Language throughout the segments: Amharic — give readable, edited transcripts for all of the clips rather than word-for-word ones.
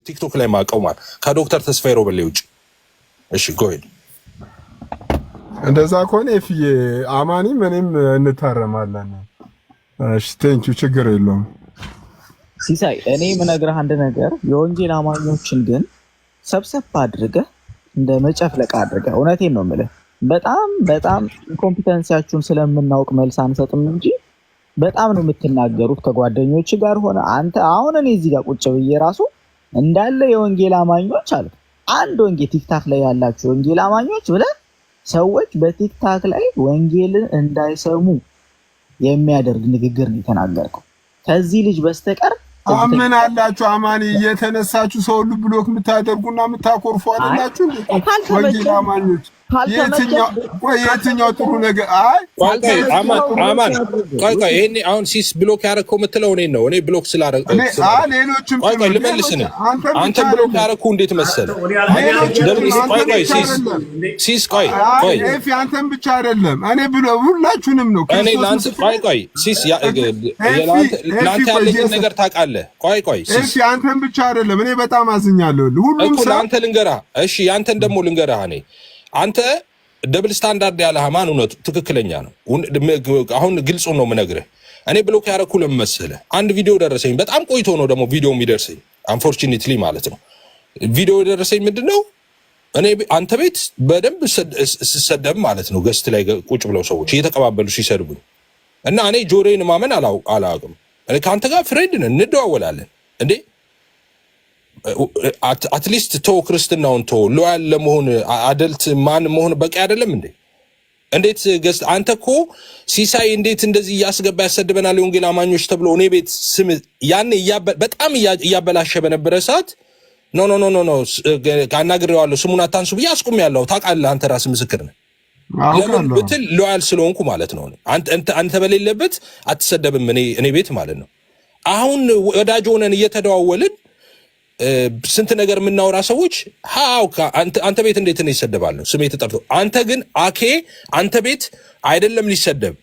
ቲክቶክ ላይ ማቀው ማለት ከዶክተር ተስፋዬ ሮበሌ ውጭ። እሺ ጎይል እንደዛ ከሆነ እፍዬ አማኒ ምንም እንታረማለን። እሺ ቴንኪ ችግር የለውም። ሲሳይ እኔ የምነግርህ አንድ ነገር የወንጌል አማኞችን ግን ሰብሰብ አድርገህ እንደ መጨፍለቅ አድርገህ እውነቴን ነው የምልህ በጣም ኮምፒተንሲያችሁን ስለምናውቅ መልስ አንሰጥም እንጂ በጣም ነው የምትናገሩት ከጓደኞች ጋር ሆነ አንተ አሁን እኔ እዚህ ጋር ቁጭ ብዬ ራሱ እንዳለ የወንጌል አማኞች አሉ አንድ ወንጌል ቲክታክ ላይ ያላችሁ ወንጌል አማኞች ብለህ ሰዎች በቲክታክ ላይ ወንጌልን እንዳይሰሙ የሚያደርግ ንግግር ነው የተናገርከው። ከዚህ ልጅ በስተቀር አምን አላችሁ አማኒ እየተነሳችሁ ሰው ሁሉ ብሎክ የምታደርጉና የምታኮርፉ አይደላችሁ ወንጌል አማኞች። የትኛው ጥሩ ነገር? አማን ቆይ ይሄኔ አሁን ሲስ ብሎክ ያደረከው የምትለው እኔን ነው። እኔ ብሎክ ስላደረኩ ሌሎችም ቆይ ልመልስን። አንተ ብሎክ ያደረኩ እንዴት መሰለህ? ሲስ ቆይ ኤፊ አንተም ብቻ አይደለም እኔ ብሎ ሁላችሁንም ነው። እኔ ላንተ ቆይ ሲስ ላንተ ያለኝን ነገር ታውቃለህ። ቆይ ሲስ ኤፊ አንተም ብቻ አይደለም እኔ በጣም አዝኛለሁ። ሁሉም ሰው ላንተ ልንገርህ። እሺ ያንተን ደግሞ ልንገርህ እኔ አንተ ደብል ስታንዳርድ ያለ ሃይማኖት እውነቱ ትክክለኛ ነው። አሁን ግልጹ ነው የምነግርህ። እኔ ብሎክ ያደረኩ ለምን መሰለህ? አንድ ቪዲዮ ደረሰኝ። በጣም ቆይቶ ነው ደግሞ ቪዲዮ የሚደርሰኝ አንፎርቹኔትሊ ማለት ነው። ቪዲዮ ደረሰኝ ምንድነው እኔ አንተ ቤት በደንብ ስሰደብ ማለት ነው። ገስት ላይ ቁጭ ብለው ሰዎች እየተቀባበሉ ሲሰድቡኝ እና እኔ ጆሮዬን ማመን አላውቅም። እኔ ከአንተ ጋር ፍሬንድ ነን እንደዋወላለን እንዴ አትሊስት ቶ ክርስትናውን ቶ ሎያል ለመሆን አደልት ማን መሆን በቂ አይደለም እንዴ? እንዴት ገስት አንተ እኮ ሲሳይ እንዴት እንደዚህ እያስገባ ያሰድበናል የወንጌል አማኞች ተብሎ እኔ ቤት ስም ያኔ በጣም እያበላሸ በነበረ ሰዓት ኖ አናግሬዋለሁ ስሙን አታንሱ ብዬ አስቁሜያለሁ። ታውቃለህ አንተ ራስህ ምስክር ነህ። ለምን ብትል ሎያል ስለሆንኩ ማለት ነው። አንተ በሌለበት አትሰደብም እኔ ቤት ማለት ነው። አሁን ወዳጅ ሆነን እየተደዋወልን ስንት ነገር የምናወራ ሰዎች አንተ ቤት እንዴት ነው ይሰደባለሁ ስሜ ተጠርቶ። አንተ ግን አንተ ቤት አይደለም ሊሰደብ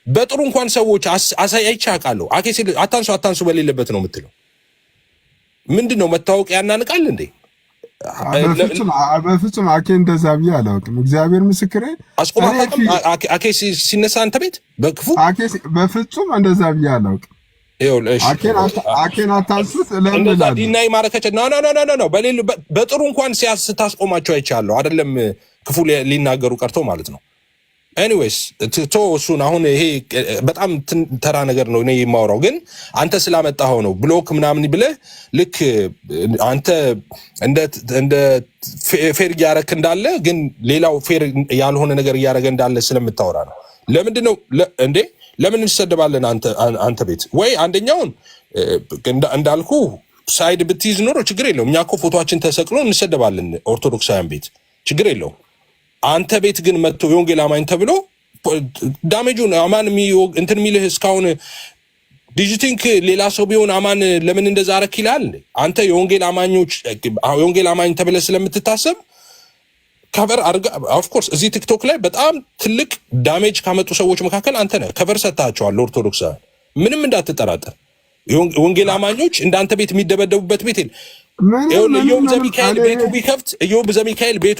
በጥሩ እንኳን ሰዎች አሳያይቻ አውቃለሁ። ሲል አታንሱ በሌለበት ነው የምትለው። ምንድነው መታወቂያ ያናንቃል እንዴ? በፍጹም እንደዛ ብዬ አላውቅም። እግዚአብሔር ምስክሬ አኬ ሲነሳ አንተ ቤት በክፉ በፍጹም እንደዛ ብዬ አላውቅም። አኬን አታንሱት ለምን ዲናይ ማረከች ኖ በጥሩ እንኳን ስታስቆማቸው አይቻለሁ። አይደለም ክፉ ሊናገሩ ቀርቶ ማለት ነው። ኤኒዌይስ እሱን አሁን ይሄ በጣም ተራ ነገር ነው እኔ የማወራው። ግን አንተ ስላመጣኸው ነው ብሎክ ምናምን ብለህ ልክ አንተ እንደ ፌር እያደረክ እንዳለ ግን ሌላው ፌር ያልሆነ ነገር እያደረገ እንዳለ ስለምታወራ ነው። ለምንድን ነው እንዴ ለምን እንሰደባለን አንተ ቤት? ወይ አንደኛውን እንዳልኩ ሳይድ ብትይዝ ኖሮ ችግር የለውም። እኛ እኮ ፎቶአችን ተሰቅሎ እንሰደባለን ኦርቶዶክሳውያን ቤት ችግር የለውም። አንተ ቤት ግን መጥቶ የወንጌል አማኝ ተብሎ ዳሜጁን አማን እንትን የሚልህ እስካሁን ዲጂቲንክ ሌላ ሰው ቢሆን አማን ለምን እንደዛ አረክ ይላል። አንተ የወንጌል አማኝ ተብለህ ስለምትታሰብ ከቨር አድርጋ ኦፍ ኮርስ እዚህ ቲክቶክ ላይ በጣም ትልቅ ዳሜጅ ካመጡ ሰዎች መካከል አንተ ነህ። ከቨር ሰጥታቸዋል ኦርቶዶክስ ምንም እንዳትጠራጠር። ወንጌል አማኞች እንዳንተ ቤት የሚደበደቡበት ቤት ኢዮብ ዘሚካኤል ቤቱ ቢከፍት ኢዮብ ዘሚካኤል ቤቱ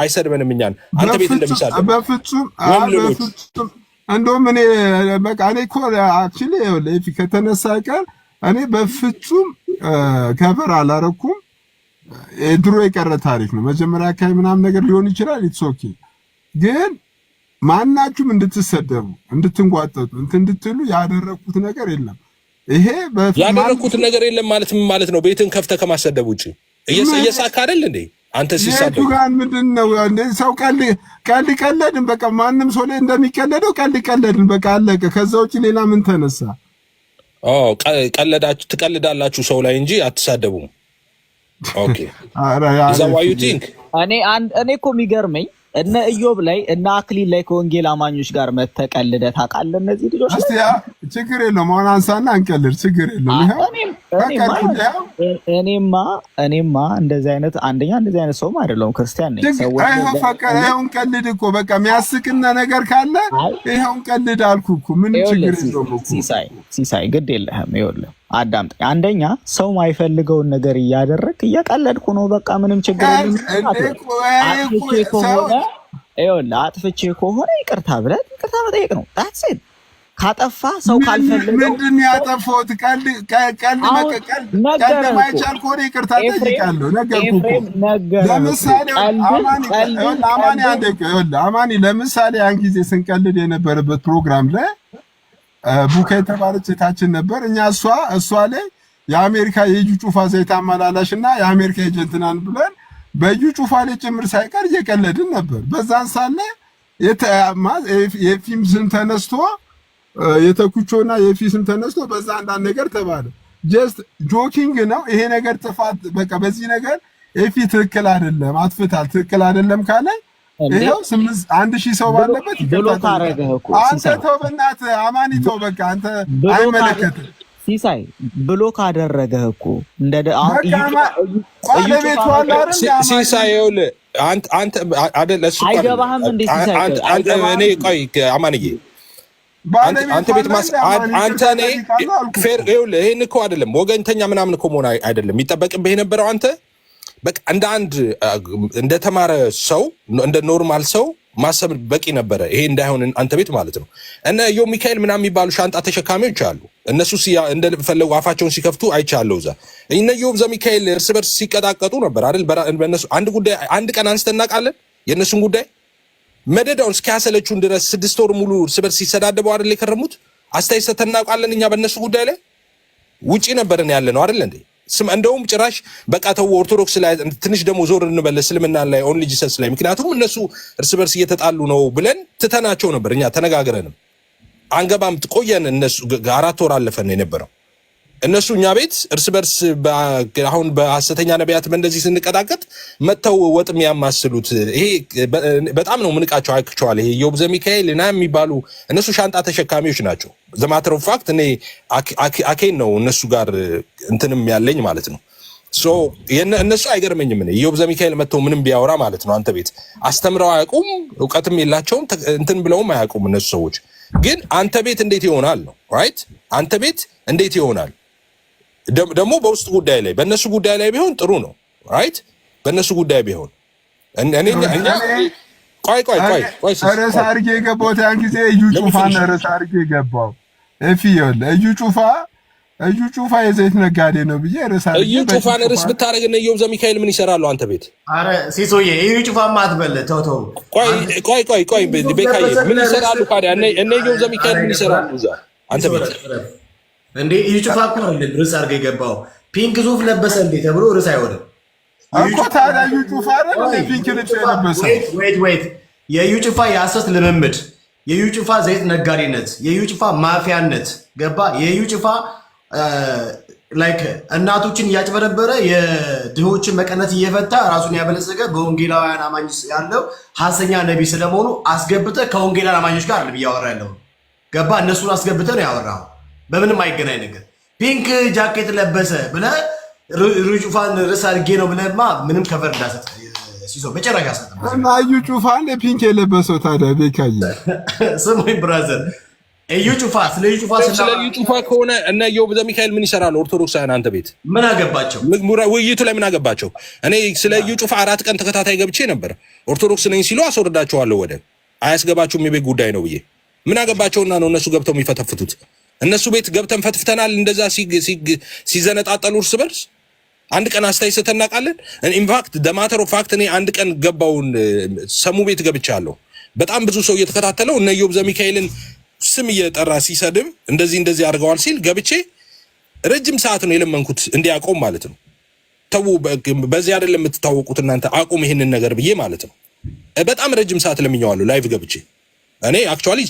አይሰድበንም እኛን አንተ ቤት እንደሚሳደብ በፍጹም እንደውም እኔ በቃ እኔ እኮ አክቹሊ ለይፍ ከተነሳ ቀር እኔ በፍጹም ከቨር አላረኩም። ድሮ የቀረ ታሪክ ነው። መጀመሪያ አካባቢ ምናምን ነገር ሊሆን ይችላል። ኢትስ ኦኬ። ግን ማናችሁም እንድትሰደቡ እንድትንጓጠጡ እንድትሉ ያደረኩት ነገር የለም። ይሄ ያደረኩት ነገር የለም ማለት ምን ማለት ነው? ቤትን ከፍተህ ከማሰደብ ውጪ እየሳካ አይደል እንዴ አንተ ሲሳደብ ጋር ምንድነው እንደ ሰው ቀልድን በቃ ማንም ሰው ላይ እንደሚቀለደው ቀልድን በቃ አለቀ። ከዛ ውጪ ሌላ ምን ተነሳ? ትቀልዳላችሁ ሰው ላይ እንጂ አትሳደቡም። ኦኬ እኔ እኮ የሚገርመኝ እነ ኢዮብ ላይ እነ አክሊል ላይ ከወንጌል አማኞች ጋር መተቀልደህ ታውቃለህ? እነዚህ ልጆች እስቲ ችግር የለውም አሁን አንሳና እንቀልድ ችግር የለውም። እኔማ እንደዚህ አይነት ሰውም አይደለሁም ክርስቲያን ነኝ። ይኸው እንቀልድ እኮ በቃ የሚያስቅና ነገር ካለ ይኸው እንቀልድ አልኩህ እኮ ምን ችግር የለውም። ሲሳይ ግድ የለህም። ይኸውልህ አዳምጥ። አንደኛ ሰው ማይፈልገውን ነገር እያደረክ እየቀለድኩ ነው፣ በቃ ምንም ችግር የለም። አጥፍቼ ከሆነ ይቅርታ ብለህ ይቅርታ መጠየቅ ነው። ዳትስ ኢት። ካጠፋ ሰው ካልፈለገው ምንድን ነው ያጠፋሁት? ቀልድ ማይቻል ከሆነ ይቅርታ ጠይቃለሁ። ነገርኩህ እኮ። ለምሳሌ አማኒ ለምሳሌ ያን ጊዜ ስንቀልድ የነበረበት ፕሮግራም ላይ ቡካ የተባለች እህታችን ነበር። እኛ እሷ ላይ የአሜሪካ የእጁ ጩፋ ዘይት አመላላሽ እና የአሜሪካ ኤጀንት ናን ብለን በእጁ ጩፋ ላይ ጭምር ሳይቀር እየቀለድን ነበር። በዛን ሳለ የፊልም ስም ተነስቶ የተኩቾና የፊ ስም ተነስቶ በዛ አንዳንድ ነገር ተባለ። ጀስት ጆኪንግ ነው ይሄ ነገር፣ ጥፋት በቃ በዚህ ነገር ኤፊ ትክክል አይደለም፣ አጥፍታል፣ ትክክል አይደለም ካለ ይሄው 1000 ሰው ባለበት ብሎክ አደረገህ እኮ። አንተ ተው በእናትህ አማኒ ተው፣ በቃ አንተ አይመለከትም። ሲሳይ ብሎክ አደረገህ እኮ እንደ ባለቤቱ አለ አይደል? ሲሳይ ይኸውልህ አንተ አይደል እሱ አይገባህም እንዴ? ሲሳይ እኔ ቆይ አማንዬ አንተ ቤት አንተ እኔ ፌር ይኸውልህ፣ ይሄን እኮ አይደለም ወገንተኛ ምናምን እኮ መሆን አይደለም የሚጠበቅብህ የነበረው። አንተ በቃ እንደ አንድ እንደተማረ ሰው እንደ ኖርማል ሰው ማሰብ በቂ ነበረ። ይሄ እንዳይሆን አንተ ቤት ማለት ነው። እነ ዮ ሚካኤል ምናምን የሚባሉ ሻንጣ ተሸካሚዎች አሉ። እነሱ እንደፈለጉ አፋቸውን ሲከፍቱ አይቻለሁ። እዛ እነ ዮ ሚካኤል እርስ በርስ ሲቀጣቀጡ ነበር አይደል? በእነሱ አንድ ቀን አንስተን እናውቃለን የእነሱን ጉዳይ መደዳውን እስኪያሰለቹን ድረስ 6 ወር ሙሉ እርስ በርስ ሲሰዳደቡ አይደል የከረሙት? አስተያየት ሰጥተን እናውቃለን እኛ በእነሱ ጉዳይ ላይ ውጪ ነበርን ያለ ነው አይደል እንዴ? እንደውም ጭራሽ በቃ ተው ኦርቶዶክስ ላይ ትንሽ ደግሞ ዞር እንበል እስልምና ላይ ኦንሊ ጂሰስ ላይ፣ ምክንያቱም እነሱ እርስ በርስ እየተጣሉ ነው ብለን ትተናቸው ነበር። እኛ ተነጋግረንም አንገባም ቆየን። እነሱ 4 ወር አለፈን ነው የነበረው። እነሱ እኛ ቤት እርስ በርስ አሁን በሐሰተኛ ነቢያት በእንደዚህ ስንቀጣቀጥ መተው ወጥ የሚያማስሉት ይሄ በጣም ነው ምንቃቸው። አክቹዋሊ ይሄ ዮብ ዘሚካኤል እና የሚባሉ እነሱ ሻንጣ ተሸካሚዎች ናቸው። ዘማተር ኦፍ ፋክት እኔ አኬን ነው እነሱ ጋር እንትንም ያለኝ ማለት ነው። ሶ እነሱ አይገርመኝም። እኔ ዮብ ዘሚካኤል መተው ምንም ቢያወራ ማለት ነው አንተ ቤት አስተምረው አያውቁም፣ እውቀትም የላቸውም፣ እንትን ብለውም አያውቁም እነሱ ሰዎች። ግን አንተ ቤት እንዴት ይሆናል ነው ራይት? አንተ ቤት እንዴት ይሆናል? ደግሞ በውስጥ ጉዳይ ላይ በእነሱ ጉዳይ ላይ ቢሆን ጥሩ ነው ራይት? በእነሱ ጉዳይ ቢሆን ቆይ ርዕስ አድርጌ የገባሁት ያን ጊዜ እዩ ጩፋን ርዕስ አድርጌ የገባው እዩ ጩፋ የዘይት ነጋዴ ነው ብዬ ርዕስ አድርጌ እዩ ጩፋን ርዕስ ብታደርግ እነ ዮብ ዘሚካኤል ምን ይሰራሉ አንተ ቤት? አረ ሲሶዬ እዩ ጩፋማ አትበል ተው። ቆይ ቤካዬ ምን ይሰራሉ ታዲያ? እነ ዮብ ዘሚካኤል ምን ይሰራሉ እዛ አንተ ቤት? እንዴ እዩ ጩፋ እኮ አይደለም ርዕስ አድርገህ የገባው። ፒንክ ሱፍ ለበሰ እንዴ ተብሎ ርዕስ አይሆንም እኮ ታዲያ። እዩ ጩፋ አይደል ፒንክ ልብስ የለበሰ? ዌት የእዩ ጩፋ የሐሰት ልምምድ፣ የእዩ ጩፋ ዘይት ነጋዴነት፣ የእዩ ጩፋ ማፊያነት ገባ። የእዩ ጩፋ ላይክ እናቶችን እያጭበረበረ የድሆችን መቀነት እየፈታ ራሱን ያበለጸገ በወንጌላውያን አማኝ ያለው ሐሰተኛ ነቢ ስለመሆኑ አስገብተህ ከወንጌላውያን አማኞች ጋር አይደለም እያወራ ያለው ገባ። እነሱን አስገብተህ ነው ያወራው። በምንም አይገናኝ ነገር። ፒንክ ጃኬት ለበሰ ብለህ እዩ ጩፋን ርዕስ አድርጌ ነው ብለህማ ምንም ከቨር እንዳሰጥ ሲሶ በጨረጋ ሰጥ እና እዩ ጩፋን ፒንክ የለበሰው ታዲያ ቤካዬ ስሙኝ ብራዘር፣ እዩ ጩፋ ስለ እዩ ጩፋ ከሆነ እነ ዮብ ዘሚካኤል ምን ይሰራሉ? ኦርቶዶክሳውያን አንተ ቤት ምን አገባቸው? ውይይቱ ላይ ምን አገባቸው? እኔ ስለ እዩ ጩፋ 4 ቀን ተከታታይ ገብቼ ነበር። ኦርቶዶክስ ነኝ ሲሉ አስወርዳቸዋለሁ ወደ አያስገባችሁም የቤት ጉዳይ ነው ብዬ። ምን አገባቸውና ነው እነሱ ገብተው የሚፈተፍቱት? እነሱ ቤት ገብተን ፈትፍተናል እንደዛ ሲዘነጣጠሉ እርስ በርስ አንድ ቀን አስተያየት ሰጥተን እናውቃለን? ኢንፋክት ደማተር ኦፍ ፋክት እኔ አንድ ቀን ገባውን ሰሙ ቤት ገብቻለሁ። በጣም ብዙ ሰው እየተከታተለው እነ ዮብ ዘሚካኤልን ስም እየጠራ ሲሰድብ እንደዚህ አድርገዋል ሲል ገብቼ ረጅም ሰዓት ነው የለመንኩት እንዲያቆም ማለት ነው። ተው በዚህ አይደለም የምትታወቁት እናንተ አቁም ይሄንን ነገር ብዬ ማለት ነው። በጣም ረጅም ሰዓት ለምኜዋለሁ ላይቭ ገብቼ። እኔ አክቹአሊ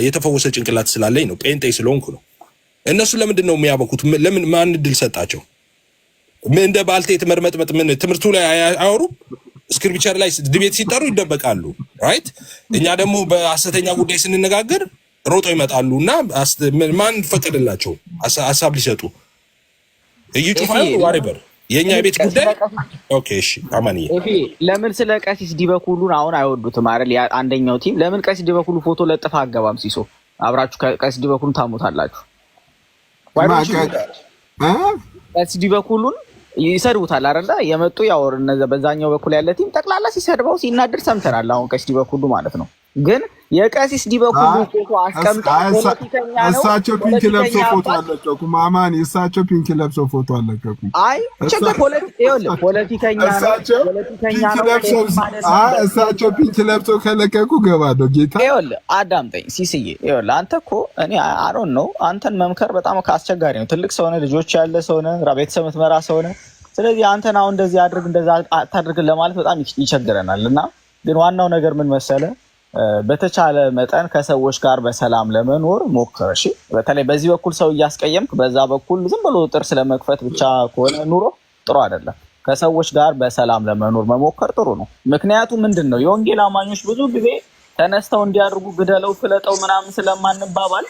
የተፈወሰ ጭንቅላት ስላለኝ ነው፣ ጴንጤ ስለሆንኩ ነው። እነሱ ለምንድን ነው የሚያበኩት? ለምን ማን እድል ሰጣቸው? እንደ ባልቴት መርመጥመጥ ምን ትምህርቱ ላይ አያወሩም? ስክሪፕቸር ላይ ድቤት ሲጠሩ ይደበቃሉ ራይት? እኛ ደግሞ በሐሰተኛ ጉዳይ ስንነጋገር ሮጦ ይመጣሉ እና ማን ፈቀደላቸው ሀሳብ ሊሰጡ? እዩ ጩፋ ዋሬበር የኛ የቤት ጉዳይ ኦኬ። እሺ አማንዬ ለምን ስለ ቀሲስ ዲበኩሉን አሁን አይወዱትም አይደል? አንደኛው ቲም ለምን ቀሲስ ዲበኩሉ ፎቶ ለጥፋ አገባም? ሲሶ አብራችሁ ቀሲስ ዲበኩሉን ታሞታላችሁ። ኤስዲ በኩሉን ይሰድቡታል አይደለ? የመጡ ያው እነዛ በዛኛው በኩል ያለ ቲም ጠቅላላ ሲሰድበው ሲናደር ሰምተናል። አሁን ቀሲስ በኩሉ ማለት ነው። ግን የቀሲስ በኩሉ ፎቶ አስቀምጠው ፖለቲከኛ ነው እሳቸው ፒንክ ለብሶ ፎቶ አለቀቁ። ማማን እሳቸው ፒንክ ለብሶ ፎቶ አለቀቁ። አይ ችግር ፖለቲከኛ ነው። እሳቸው ፒንክ ለብሶ ከለቀቁ ገባዶ ጌታ ይኸውልህ አዳምጠኝ ሲስዬ። ይኸውልህ አንተ እኮ እኔ አሮን ነው አንተን መምከር በጣም አስቸጋሪ ነው። ትልቅ ሰው ነህ፣ ልጆች ያለ ሰው ነህ፣ ቤተሰብ የምትመራ ሰው ነህ። ስለዚህ አንተን አሁን እንደዚህ አድርግ እንደዛ አታድርግ ለማለት በጣም ይቸግረናል። እና ግን ዋናው ነገር ምን መሰለህ በተቻለ መጠን ከሰዎች ጋር በሰላም ለመኖር ሞክር። እሺ በተለይ በዚህ በኩል ሰው እያስቀየምክ በዛ በኩል ዝም ብሎ ጥርስ ለመክፈት ብቻ ከሆነ ኑሮ ጥሩ አይደለም። ከሰዎች ጋር በሰላም ለመኖር መሞከር ጥሩ ነው። ምክንያቱም ምንድነው የወንጌል አማኞች ብዙ ጊዜ ተነስተው እንዲያደርጉ ግደለው ፍለጠው ምናምን ስለማንባባል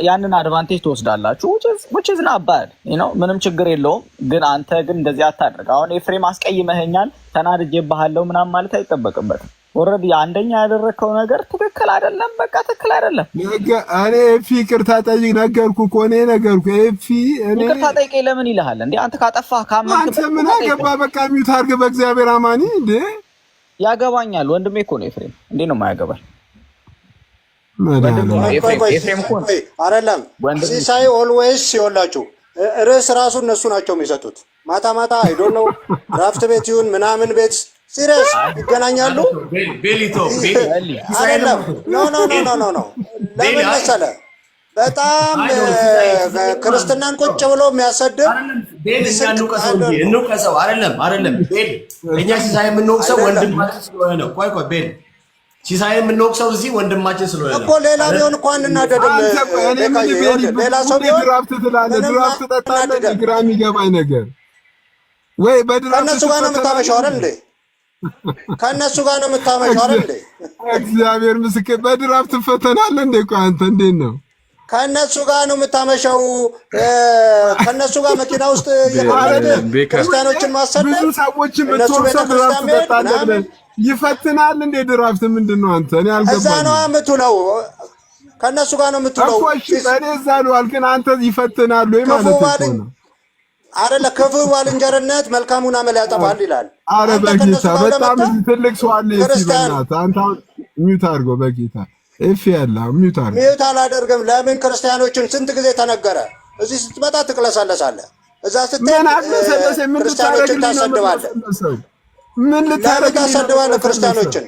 ያንን አድቫንቴጅ ትወስዳላችሁ። which is not bad you know ምንም ችግር የለውም። ግን አንተ ግን እንደዚህ አታድርግ። አሁን ኤፍሬም አስቀይመኸኛል ተናድጄብሃለሁ ምናምን ማለት አይጠበቅበትም። ኦልሬዲ አንደኛ ያደረከው ነገር ትክክል አይደለም። በቃ ትክክል አይደለም። እኔ ኤፊ ይቅርታ ጠይቅ ነገርኩህ እኮ እኔ ነገርኩህ። ኤፊ እኔ ይቅርታ ጠይቀኝ ለምን ይልሃል እንዴ? አንተ ካጠፋህ ካመንክ አንተ ምን አገባ? በቃ ሚውት አድርግ በእግዚአብሔር አማኒ እንዴ። ያገባኛል ወንድሜ እኮ ነው ኤፍሬም። እንዴ ነው የማያገባኝ? አይደለም ሲሳይ ኦልዌይስ ሲወላችሁ ርዕስ ራሱ እነሱ ናቸው የሚሰጡት። ማታ ማታ አይዶ ነው ራፍት ቤት ይሁን ምናምን ቤት ሲሪየስ ይገናኛሉ። አይደለም ኖ ለምን መሰለህ በጣም ክርስትናን ቁጭ ብሎ የሚያሰድብ እንውቀሰው አይደለም ቤል እኛ ሲሳይ የምንወቅሰው ወንድማችን ስለሆነ ነው። ቆይ ቤል ሲሳይ የምንወቅሰው እዚህ ወንድማችን ስለሆነ ነው እኮ። ሌላ ቢሆን እኮ አንናደድም። ሌላ ሰው ቢሆን ድራፍት ትላለህ፣ ድራፍት ትጠጣለህ። ግራ የሚገባኝ ነገር ወይ በድራፍት ከእነሱ ጋር ነው የምታመሻው አይደል እንዴ? ከእነሱ ጋር ነው የምታመሻው አይደል እንዴ? እግዚአብሔር ምስክር በድራፍት ትፈተናለህ እንዴ? ቆይ አንተ እንዴት ነው ከእነሱ ጋር ነው የምታመሻው? ከእነሱ ጋር መኪና ውስጥ ክርስቲያኖችን ማሰደብ ብዙ ሰዎችን ብትወቅሰው ድራፍት ትጠጣለህ ብለህ ይፈትናል እንዴ? ድራፍት ምንድን ነው አንተ? እኔ አልገባኝም። እዛ ነው የምትውለው፣ ከእነሱ ጋር ነው የምትውለው እኮ። እሺ እኔ እዛ ልዋል፣ ግን አንተ ይፈትናሉ ወይ ማለት ነው? አይደለ ክፉ ባልንጀርነት መልካሙን አመል ያጠፋል ይላል። አረ በጌታ በጣም ትልቅ ሰው አለ። ይበናት አንተ ሚውት አድርገው በጌታ እፍ ያለ ሚውት አድርገው። ሚውት አላደርግም። ለምን ክርስቲያኖችን ስንት ጊዜ ተነገረ። እዚህ ስትመጣ ትቅለሳለሳለህ፣ እዛ ስትሄድ ክርስቲያኖችን ታሰድባለህ። ምን ልታረግ ታሰድባለህ? ክርስቲያኖችን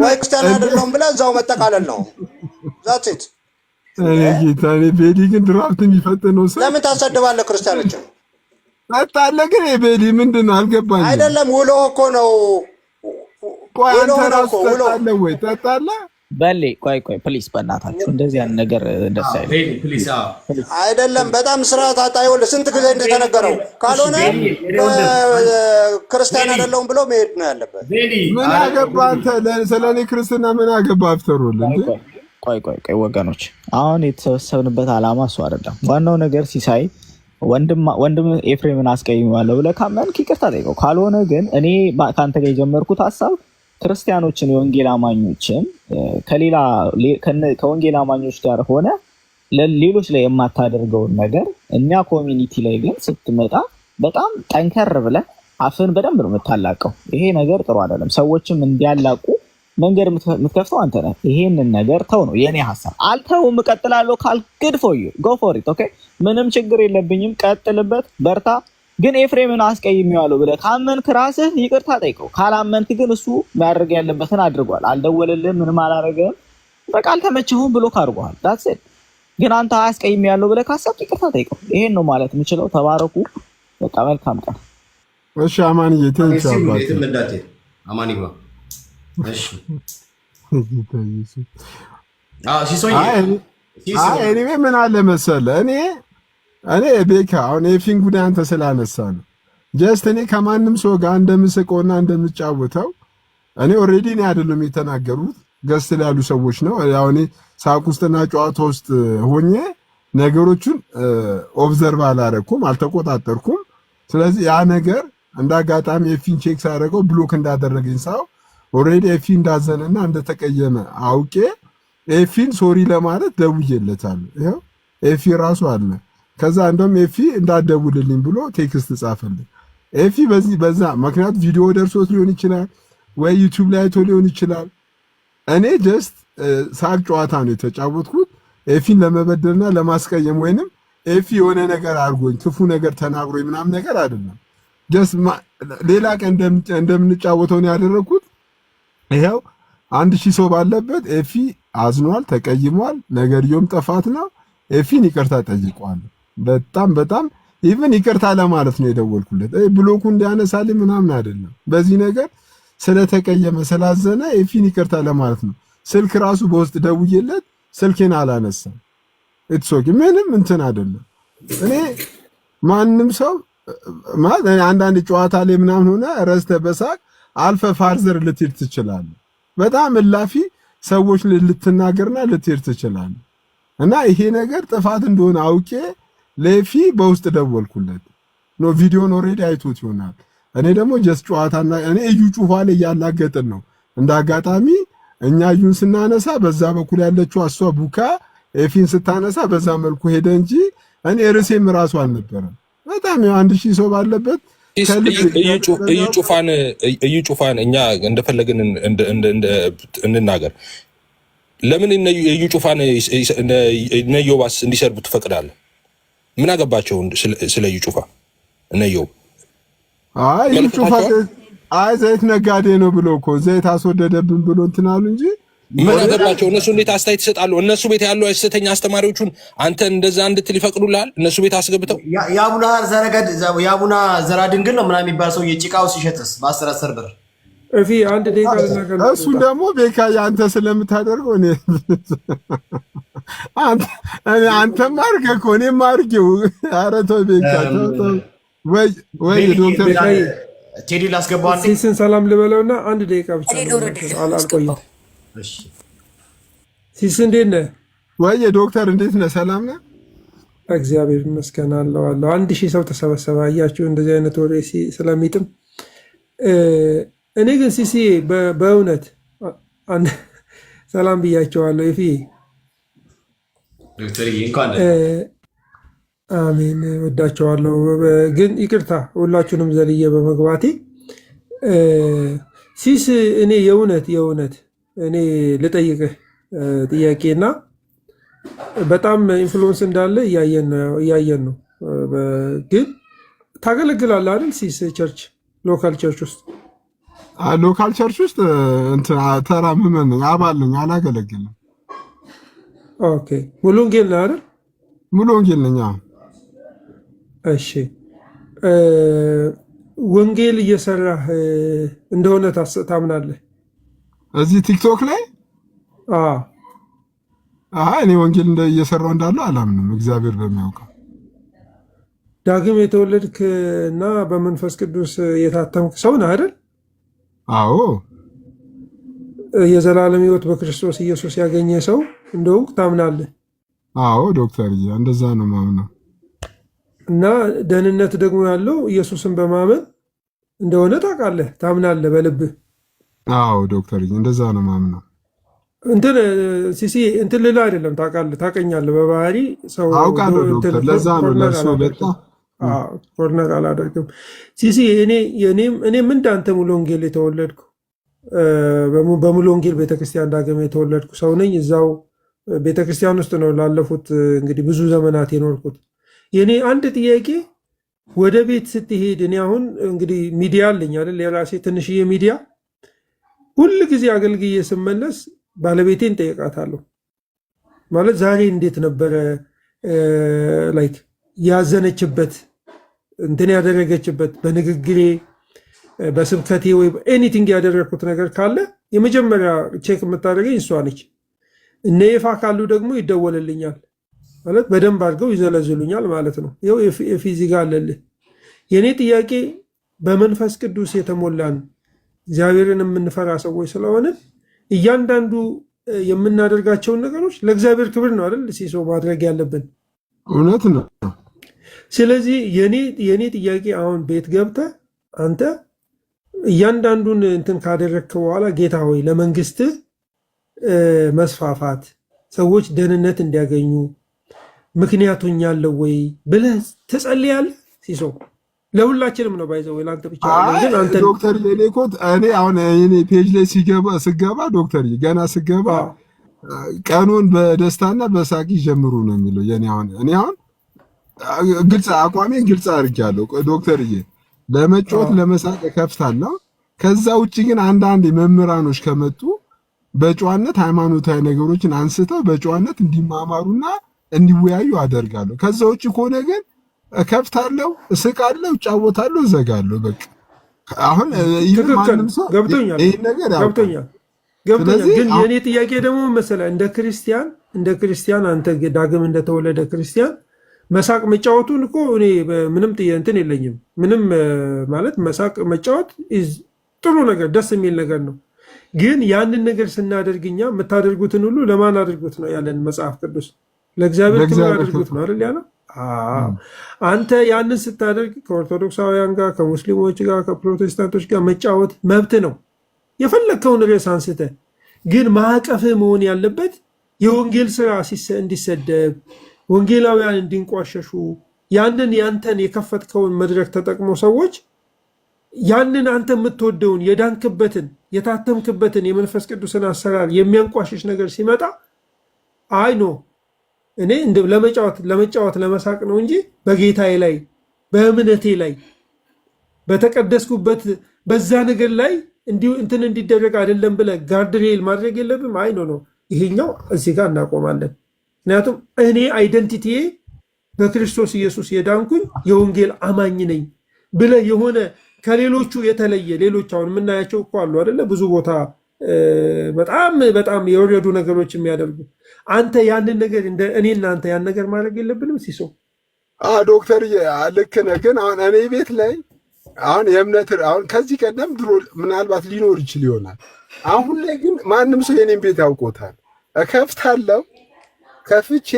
ወይ ክርስቲያን አይደለሁም ብለህ እዛው መጠቃለል ነው። ዛት ጌታ ቤሊ ግን ድራፍት የሚፈትነው ሰው ለምን ታሰድባለህ? ክርስቲያኖችን አጣለ። ግን ቤሊ ምንድን ነው አልገባኝም። አይደለም ውሎ እኮ ነው። ቆይ አንተ ራሱ ተጣለ ወይ ተጣለ በሌ ቆይ ፕሊስ በእናታችሁ እንደዚህ ያን ነገር ደስ አይልም ፕሊስ። አይደለም በጣም ስርዓት አጣየው። ስንት ጊዜ እንደተነገረው ካልሆነ ክርስቲያን አይደለሁም ብሎ መሄድ ነው ያለበት። ምን አገባ አንተ? ስለኔ ክርስትና ምን አገባ? አፍተሩል እንዴ? ቆይ ወገኖች፣ አሁን የተሰበሰብንበት ዓላማ እሱ አይደለም። ዋናው ነገር ሲሳይ ወንድም ኤፍሬምን አስቀይሜዋለሁ ብለህ ካመንክ ይቅርታ ጠይቀው። ካልሆነ ግን እኔ ከአንተ ጋር የጀመርኩት ሀሳብ ክርስቲያኖችን የወንጌል አማኞችን ከወንጌል አማኞች ጋር ሆነ ሌሎች ላይ የማታደርገውን ነገር እኛ ኮሚኒቲ ላይ ግን ስትመጣ በጣም ጠንከር ብለህ አፍን በደንብ ነው የምታላቀው። ይሄ ነገር ጥሩ አይደለም። ሰዎችም እንዲያላቁ መንገድ የምትከፍተው አንተ ነህ። ይሄንን ነገር ተው ነው የኔ ሀሳብ። አልተውም እቀጥላለሁ ካልክ good for you go for it okay ምንም ችግር የለብኝም። ቀጥልበት፣ በርታ። ግን ኤፍሬምን አስቀይሜዋለሁ ብለህ ካመንክ ራስህ ይቅርታ ጠይቀው። ካላመንክ ግን እሱ ማድረግ ያለበትን አድርጓል። አልደወለልህም፣ ምንም አላረገም፣ በቃ አልተመቸሁም ብሎ ካርጓል። that's it። ግን አንተ አስቀይሜዋለሁ ብለህ ካሰብክ ይቅርታ ጠይቀው። ይሄን ነው ማለት የምችለው። ተባረኩ። በቃ መልካም ቀን። እሺ አማንዬ ቴንኪው አባቴ። አማን ይግባ። እሺ እኔ ምን አለ መሰለህ እኔ ቤካ አሁን የፊን ጉዳይ አንተ ስላነሳ ነው ጀስት እኔ ከማንም ሰው ጋር እንደምስቀውና እንደምጫወተው እኔ ኦልሬዲ እኔ አይደለም የተናገሩት ገስት ላይ ያሉ ሰዎች ነው። ያው እኔ ሳቅ ውስጥና ጨዋታ ውስጥ ሆኜ ነገሮችን ኦብዘርቭ አላረኩም፣ አልተቆጣጠርኩም። ስለዚህ ያ ነገር እንዳጋጣሚ የፊን ቼክ ሳደርገው ብሎክ እንዳደረገኝ ሳው ኦልሬዲ ኤፊ እንዳዘነና እንደተቀየመ አውቄ ኤፊን ሶሪ ለማለት ደውዬለታለሁ። ይኸው ኤፊ ራሱ አለ። ከዛ እንደውም ኤፊ እንዳትደውልልኝ ብሎ ቴክስት ጻፈልኝ። ኤፊ በዛ ምክንያት ቪዲዮ ደርሶት ሊሆን ይችላል ወይ ዩቲዩብ ላይ አይቶ ሊሆን ይችላል። እኔ ጀስት ሳቅ ጨዋታ ነው የተጫወትኩት ኤፊን ለመበደልና ለማስቀየም ወይንም ኤፊ የሆነ ነገር አድርጎኝ ክፉ ነገር ተናግሮኝ ምናምን ነገር አይደለም። ጀስት ሌላ ቀን እንደምንጫወተው ነው ያደረኩት። ይኸው 1000 ሰው ባለበት ኤፊ አዝኗል፣ ተቀይሟል። ነገርየውም ጥፋት ነው። ኤፊን ይቅርታ ጠይቋል። በጣም ኢቭን ይቅርታ ለማለት ነው የደወልኩለት። ብሎኩ እንዲያነሳልኝ ምናምን አይደለም። በዚህ ነገር ስለተቀየመ ስላዘነ ኤፊን ይቅርታ ለማለት ነው። ስልክ ራሱ በውስጥ ደውዬለት ስልኬን አላነሳም። ኢትስ ኦኬ ምንም እንትን አይደለም። እኔ ማንም ሰው ማለት አንዳንድ ጨዋታ ላይ ምናምን ሆነ ረስተህ በሳቅ አልፈ ፋርዘር ልትሄድ ትችላለህ። በጣም እላፊ ሰዎች ልትናገርና ልትሄድ ትችላለህ። እና ይሄ ነገር ጥፋት እንደሆነ አውቄ ለኤፊ በውስጥ ደወልኩለት። ኖ ቪዲዮን ኦልሬዲ አይቶት ይሆናል። እኔ ደግሞ ጀስት ጨዋታና እኔ እዩ ጩፋ ላይ ያላገጥን ነው። እንደ አጋጣሚ እኛ እዩን ስናነሳ በዛ በኩል ያለችው አሷ ቡካ ኤፊን ስታነሳ በዛ መልኩ ሄደ እንጂ እኔ ርዕሴም ራሱ አልነበረም። በጣም 1000 ሰው ባለበት እዩ ጩፋን እኛ እንደፈለግን እንናገር። ለምን እዩ ጩፋን ነዮባስ እንዲሰርቡ ትፈቅዳለህ? ምን አገባቸው ስለ እዩ ጩፋ? ነዮ እዩ ጩፋ ዘይት ነጋዴ ነው ብሎ እኮ ዘይት አስወደደብን ብሎ እንትን አሉ እንጂ ምን አገባቸው? እነሱ እንዴት አስተያየት ይሰጣሉ? እነሱ ቤት ያሉ ሐሰተኛ አስተማሪዎቹን አንተ እንደዛ እንድትል ይፈቅዱልሃል? እነሱ ቤት አስገብተው የአቡና ዘራ ድንግል ነው ምናምን የሚባል ሰው የጭቃው ሲሸጥስ በ10 ብር እፊ አንድ ደቂቃ ልናገር። እሱን ደግሞ ቤካ አንተ ስለምታደርገው አንተም አድርገህ እኮ እኔም አድርጌው። ኧረ ተው ቤካ ተው። ወይ ዶክተር ቴዲ ላስገባው አንዴ ሲስን ሰላም ልበለውና አንድ ደቂቃ ብቻ አልቆይም። ሲስ እንዴት ነህ? ወይ ዶክተር እንዴት ነህ? ሰላም ነህ? እግዚአብሔር ይመስገን አለው። 1000 ሰው ተሰበሰበ። አያችሁ እንደዚህ አይነት ወሬ ስለሚጥም እኔ ግን ሲሲ በእውነት ሰላም ብያቸዋለሁ። ይፊ አሜን ወዳቸዋለሁ። ግን ይቅርታ ሁላችሁንም ዘልዬ በመግባቴ ሲስ እኔ የእውነት እኔ ልጠይቅህ ጥያቄና በጣም ኢንፍሉዌንስ እንዳለ እያየን ነው። ግን ታገለግላለህ አይደል ሲስ? ቸርች ሎካል ቸርች ውስጥ ሎካል ቸርች ውስጥ እንትን ተራ ምመን ነኝ፣ አባል ነኝ፣ አላገለግልም። ኦኬ ሙሉ ወንጌል ነህ አይደል? ሙሉ ወንጌል ነኝ። እሺ ወንጌል እየሰራህ እንደሆነ ታምናለህ? እዚህ ቲክቶክ ላይ እኔ ወንጌል እየሰራው እንዳለው አላምንም። እግዚአብሔር በሚያውቀው ዳግም የተወለድክ እና በመንፈስ ቅዱስ የታተምክ ሰው ነህ አይደል? አዎ። የዘላለም ሕይወት በክርስቶስ ኢየሱስ ያገኘ ሰው እንደሆንክ ታምናለህ? አዎ ዶክተር፣ እንደዛ ነው ማምነው። እና ደህንነት ደግሞ ያለው ኢየሱስን በማመን እንደሆነ ታውቃለህ፣ ታምናለህ በልብህ? አዎ ዶክተር፣ እንደዛ ነው ማምነው። እንትን ሲሲ እንትን ልልህ አይደለም፣ ታውቃለህ፣ ታውቀኛለህ በባህሪ ሰው አውቃለሁ ዶክተር። ለዛ ነው ለሱ በጣ ኮርነር አላደርግም። ሲሲ እኔም እንዳንተ ሙሉ ወንጌል የተወለድኩ በሙሉ ወንጌል ቤተክርስቲያን ዳግም የተወለድኩ ሰው ነኝ። እዛው ቤተክርስቲያን ውስጥ ነው ላለፉት እንግዲህ ብዙ ዘመናት የኖርኩት። የኔ አንድ ጥያቄ ወደ ቤት ስትሄድ፣ እኔ አሁን እንግዲህ ሚዲያ አለኝ አይደል? የራሴ ትንሽዬ ሚዲያ። ሁል ጊዜ አገልግዬ ስመለስ ባለቤቴን ጠይቃታለሁ። ማለት ዛሬ እንዴት ነበረ ላይክ ያዘነችበት እንትን ያደረገችበት በንግግሬ በስብከቴ ወይ ኤኒቲንግ ያደረግኩት ነገር ካለ የመጀመሪያ ቼክ የምታደርገኝ እሷ ነች። እነ ይፋ ካሉ ደግሞ ይደወልልኛል ማለት በደንብ አድርገው ይዘለዝሉኛል ማለት ነው። ይኸው የፊዚጋ አለልህ። የእኔ ጥያቄ በመንፈስ ቅዱስ የተሞላን እግዚአብሔርን የምንፈራ ሰዎች ስለሆነ እያንዳንዱ የምናደርጋቸውን ነገሮች ለእግዚአብሔር ክብር ነው አይደል ሲሶ ማድረግ ያለብን። እውነት ነው። ስለዚህ የኔ ጥያቄ አሁን ቤት ገብተህ አንተ እያንዳንዱን እንትን ካደረግክ በኋላ ጌታ ሆይ ለመንግስትህ መስፋፋት ሰዎች ደህንነት እንዲያገኙ ምክንያቱኛ አለው ወይ ብለህ ትጸልያለህ? ሲሶ ለሁላችንም ነው ባይዘው ወይ ለአንተ ብቻ ግን አንተ ዶክተር የኔኮት እኔ አሁን እኔ ፔጅ ላይ ስገባ ዶክተር ገና ስገባ ቀኑን በደስታና በሳቅ ይጀምሩ ነው የሚለው። እኔ አሁን ግልጽ አቋሜን ግልጽ አድርጌያለሁ ዶክተርዬ። ለመጫወት ለመሳቅ ከፍታለሁ። ከዛ ውጭ ግን አንዳንድ መምህራኖች ከመጡ በጨዋነት ሃይማኖታዊ ነገሮችን አንስተው በጨዋነት እንዲማማሩና እንዲወያዩ አደርጋለሁ። ከዛ ውጭ ከሆነ ግን ከፍታለሁ፣ እስቃለሁ፣ እጫወታለሁ፣ እዘጋለሁ። በቃ አሁን ማንም ሰው ይሄን ነገር ገብቶኛል። ግን የኔ ጥያቄ ደግሞ መሰለህ እንደ ክርስቲያን አንተ ዳግም እንደተወለደ ክርስቲያን መሳቅ መጫወቱን እኮ እኔ ምንም እንትን የለኝም። ምንም ማለት መሳቅ መጫወት ጥሩ ነገር ደስ የሚል ነገር ነው። ግን ያንን ነገር ስናደርግኛ የምታደርጉትን ሁሉ ለማን አድርጉት ነው ያለን መጽሐፍ ቅዱስ? ለእግዚአብሔር ክብር አድርጉት ነው አይደል ያለው? አንተ ያንን ስታደርግ ከኦርቶዶክሳውያን ጋር፣ ከሙስሊሞች ጋር፣ ከፕሮቴስታንቶች ጋር መጫወት መብት ነው። የፈለግከውን ርዕስ አንስተ ግን ማዕቀፍህ መሆን ያለበት የወንጌል ስራ እንዲሰደብ፣ ወንጌላውያን እንዲንቋሸሹ፣ ያንን ያንተን የከፈትከውን መድረክ ተጠቅሞ ሰዎች ያንን አንተ የምትወደውን የዳንክበትን የታተምክበትን የመንፈስ ቅዱስን አሰራር የሚያንቋሽሽ ነገር ሲመጣ አይ ኖ እኔ ለመጫወት ለመሳቅ ነው እንጂ በጌታዬ ላይ በእምነቴ ላይ በተቀደስኩበት በዛ ነገር ላይ እንትን እንዲደረግ አይደለም ብለህ ጋርድሬል ማድረግ የለብም። አይ ኖ ይሄኛው እዚህ ጋር እናቆማለን። ምክንያቱም እኔ አይደንቲቲዬ በክርስቶስ ኢየሱስ የዳንኩኝ የወንጌል አማኝ ነኝ ብለህ የሆነ ከሌሎቹ የተለየ ሌሎች አሁን የምናያቸው እኮ አሉ አይደለ? ብዙ ቦታ በጣም በጣም የወረዱ ነገሮች የሚያደርጉ አንተ ያንን ነገር እኔ እናንተ ያን ነገር ማድረግ የለብንም። ሲሶ ዶክተር ልክ ነህ። ግን አሁን እኔ ቤት ላይ አሁን የእምነት አሁን ከዚህ ቀደም ድሮ ምናልባት ሊኖር ይችል ይሆናል። አሁን ላይ ግን ማንም ሰው የኔን ቤት ያውቆታል። እከፍታለሁ፣ ከፍቼ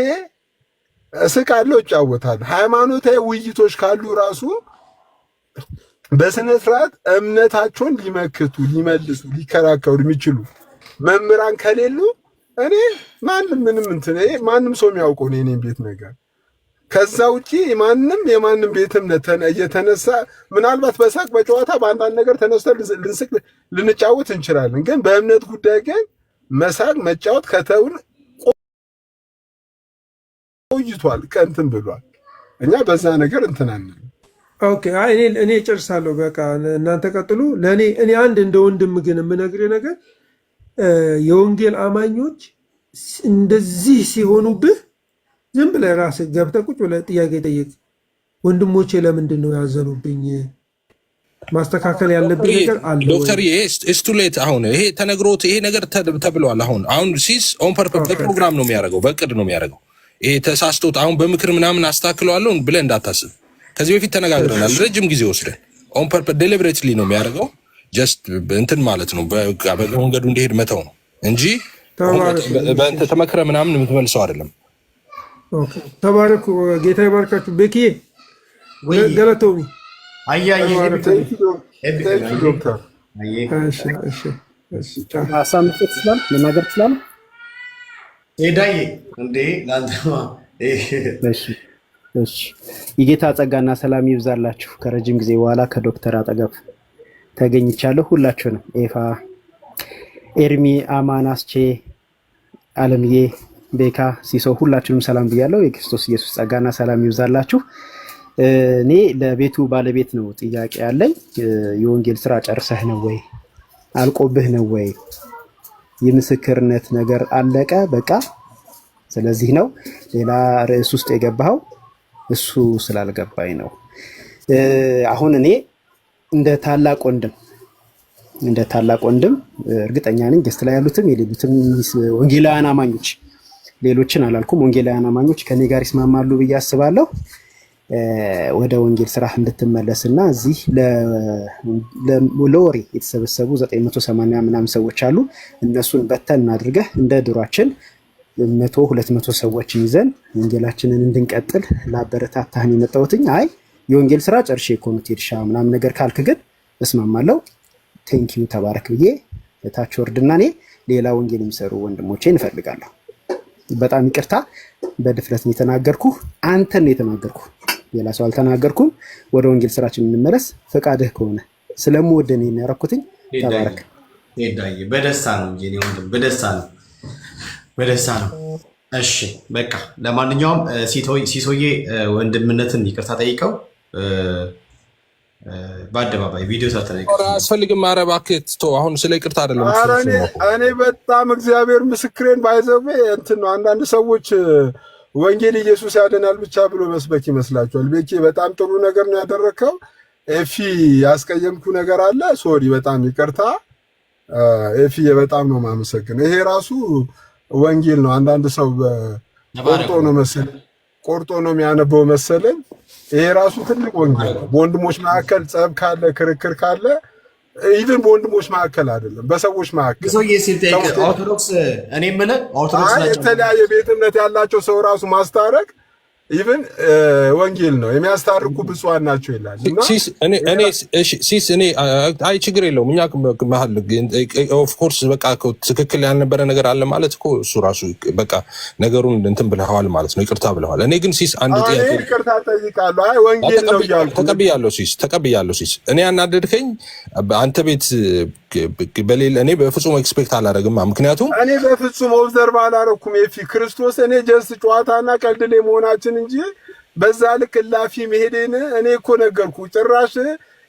እስቃለሁ፣ እጫወታለሁ። ሃይማኖታዊ ውይይቶች ካሉ ራሱ በስነ ስርዓት እምነታቸውን ሊመክቱ፣ ሊመልሱ፣ ሊከራከሩ የሚችሉ መምህራን ከሌሉ እኔ ማንም ሰው የሚያውቀው ነው የኔን ቤት ነገር። ከዛ ውጪ የማንም ቤት እምነት እየተነሳ ምናልባት በሳቅ በጨዋታ በአንዳንድ ነገር ተነስተን ልንስቅ ልንጫወት እንችላለን። ግን በእምነት ጉዳይ ግን መሳቅ መጫወት ከተውን ቆይቷል፣ ቀንትን ብሏል። እኛ በዛ ነገር እንትናለን። ኦኬ እኔ ጨርሳለሁ። በቃ እናንተ ቀጥሉ። እኔ አንድ እንደ ወንድም ግን የምነግርህ ነገር የወንጌል አማኞች እንደዚህ ሲሆኑብህ ዝም ብለህ ራስህ ገብተህ ቁጭ ብለህ ጥያቄ ጠይቅ። ወንድሞቼ ለምንድን ነው ያዘኑብኝ? ማስተካከል ያለብኝ ነገር አለ ዶክተር ስቱሌት አሁን ይሄ ተነግሮት ይሄ ነገር ተብለዋል። አሁን ሲስ ኦን ፐርፐስ በፕሮግራም ነው የሚያደርገው፣ በእቅድ ነው የሚያደርገው። ይሄ ተሳስቶት አሁን በምክር ምናምን አስተካክለዋለሁ ብለህ እንዳታስብ። ከዚህ በፊት ተነጋግረናል፣ ረጅም ጊዜ ወስደን ኦን ፐርፐስ ዴሊብሬትሊ ነው የሚያደርገው። ጀስት እንትን ማለት ነው በመንገዱ እንዲሄድ መተው ነው እንጂ ተመክረ ምናምን የምትመልሰው አይደለም። ተባረኩ። ጌታ ይባርካችሁ። ቤኪ ገለቶሚ ሀሳብ መስጠት ይችላል፣ መናገር ይችላል። ሄዳዬ እንዴ ላንተማ የጌታ ጸጋና ሰላም ይብዛላችሁ። ከረጅም ጊዜ በኋላ ከዶክተር አጠገብ ተገኝቻለሁ። ሁላችሁንም ኤፋ፣ ኤርሚ፣ አማን፣ አስቼ፣ አለምዬ፣ ቤካ፣ ሲሶ ሁላችሁንም ሰላም ብያለሁ። የክርስቶስ ኢየሱስ ጸጋና ሰላም ይብዛላችሁ። እኔ ለቤቱ ባለቤት ነው ጥያቄ ያለኝ። የወንጌል ስራ ጨርሰህ ነው ወይ? አልቆብህ ነው ወይ? የምስክርነት ነገር አለቀ በቃ ስለዚህ ነው? ሌላ ርዕስ ውስጥ የገባኸው? እሱ ስላልገባኝ ነው። አሁን እኔ እንደ ታላቅ ወንድም እርግጠኛ ነኝ ገስት ላይ ያሉትም የሌሉትም ወንጌላውያን አማኞች፣ ሌሎችን አላልኩም፣ ወንጌላውያን አማኞች ከኔ ጋር ይስማማሉ ብዬ አስባለሁ። ወደ ወንጌል ስራ እንድትመለስና እዚህ ለወሬ የተሰበሰቡ 980 ምናምን ሰዎች አሉ። እነሱን በተን አድርገህ እንደ ድሯችን 100-200 ሰዎችን ይዘን ወንጌላችንን እንድንቀጥል ላበረታታህን የመጣሁትኝ። አይ የወንጌል ስራ ጨርሼ ኮሚቴ ድሻ ምናምን ነገር ካልክ ግን እስማማለሁ። ቴንኪዩ ተባረክ ብዬ በታች ወርድና እኔ ሌላ ወንጌል የሚሰሩ ወንድሞቼን እፈልጋለሁ። በጣም ይቅርታ፣ በድፍረት ነው የተናገርኩህ። አንተን ነው የተናገርኩህ፣ ሌላ ሰው አልተናገርኩም። ወደ ወንጌል ስራችን እንመለስ። ፈቃድህ ከሆነ ስለምወደህ ነው ያደረኩትኝ። ተባረክ። ሄዳዬ በደስታ ነው እንጂ እኔ ወንድም በደስታ ነው በደስታ ነው። እሺ በቃ ለማንኛውም ሲሶዬ ወንድምነትን ይቅርታ ጠይቀው በአደባባይ ቪዲዮ ሳትጠይቀው አያስፈልግም። ኧረ እባክህ ተው፣ አሁን ስለ ይቅርታ አይደለም። እኔ በጣም እግዚአብሔር ምስክሬን ባይዘው እንትን ነው። አንዳንድ ሰዎች ወንጌል ኢየሱስ ያድናል ብቻ ብሎ መስበክ ይመስላችኋል። ቤኪ በጣም ጥሩ ነገር ነው ያደረከው። ኤፊ ያስቀየምኩ ነገር አለ፣ ሶሪ፣ በጣም ይቅርታ ኤፊ፣ በጣም ነው የማመሰግነው። ይሄ ራሱ ወንጌል ነው። አንዳንድ ሰው ቆርጦ ነው የሚያነበው መሰለኝ። ይሄ ራሱ ትልቅ ወንጌል ነው። በወንድሞች መካከል ጸብ ካለ፣ ክርክር ካለ፣ ኢቭን በወንድሞች መካከል አይደለም በሰዎች መካከል ኦርቶዶክስ እኔ የምልህ ኦርቶዶክስ የተለያየ ቤት እምነት ያላቸው ሰው ራሱ ማስታረቅ ኢቭን ወንጌል ነው። የሚያስታርቁ ብፁዓን ናቸው ይላል። እኔ አይ ችግር የለውም። እኛ መሀል ኦፍ ኮርስ በቃ ትክክል ያልነበረ ነገር አለ ማለት እኮ እሱ ራሱ በቃ ነገሩን እንትን ብለዋል ማለት ነው። ይቅርታ ብለዋል። እኔ ግን ሲስ አንድ ጥያቄ ይቅርታ ጠይቃለሁ። አይ ወንጌል ነው እያልኩ ተቀብያለሁ። ሲስ እኔ ያናደድከኝ አንተ ቤት በሌለ እኔ በፍጹም ኤክስፔክት አላደረግም። ምክንያቱም እኔ በፍጹም ኦብዘርቭ አላደረኩም። የፊ ክርስቶስ እኔ ጀስት ጨዋታና ቀልድ ላይ መሆናችን እንጂ በዛ ልክ ላፊ መሄዴን እኔ እኮ ነገርኩ። ጭራሽ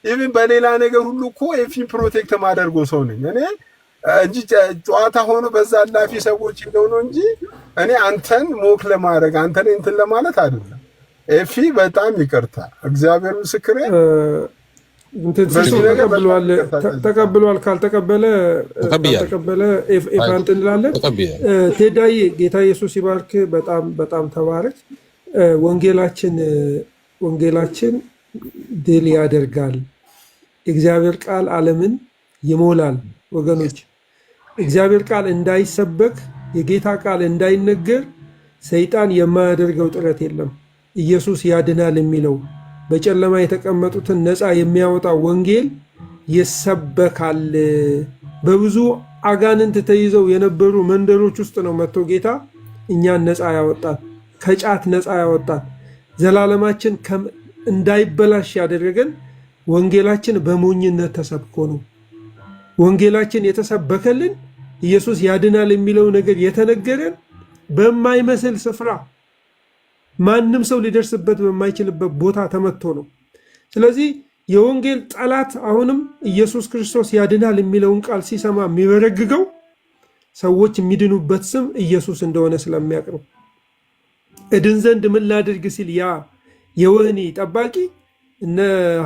ኢቭን በሌላ ነገር ሁሉ እኮ ኤፊን ፕሮቴክት ማደርጎ ሰው ነኝ እኔ እንጂ ጨዋታ ሆኖ በዛ ላፊ ሰዎች ይለው ነው እንጂ እኔ አንተን ሞክ ለማድረግ አንተን እንትን ለማለት አይደለም። ኤፊ በጣም ይቅርታ፣ እግዚአብሔር ምስክሬ። ተቀብሏል። ካልተቀበለ ኤፋንት እንላለን። ቴዳይ ጌታ ኢየሱስ ይባርክ። በጣም በጣም ተባረክ። ወንጌላችን ድል ያደርጋል። እግዚአብሔር ቃል ዓለምን ይሞላል። ወገኖች እግዚአብሔር ቃል እንዳይሰበክ የጌታ ቃል እንዳይነገር ሰይጣን የማያደርገው ጥረት የለም። ኢየሱስ ያድናል የሚለው በጨለማ የተቀመጡትን ነፃ የሚያወጣ ወንጌል ይሰበካል። በብዙ አጋንንት ተይዘው የነበሩ መንደሮች ውስጥ ነው መጥቶ ጌታ እኛን ነፃ ያወጣል። ከጫት ነፃ ያወጣል። ዘላለማችን እንዳይበላሽ ያደረገን ወንጌላችን በሞኝነት ተሰብኮ ነው። ወንጌላችን የተሰበከልን ኢየሱስ ያድናል የሚለው ነገር የተነገረን በማይመስል ስፍራ ማንም ሰው ሊደርስበት በማይችልበት ቦታ ተመቶ ነው። ስለዚህ የወንጌል ጠላት አሁንም ኢየሱስ ክርስቶስ ያድናል የሚለውን ቃል ሲሰማ የሚበረግገው ሰዎች የሚድኑበት ስም ኢየሱስ እንደሆነ ስለሚያውቅ ነው። እድን ዘንድ ምን ላድርግ ሲል ያ የወህኒ ጠባቂ እነ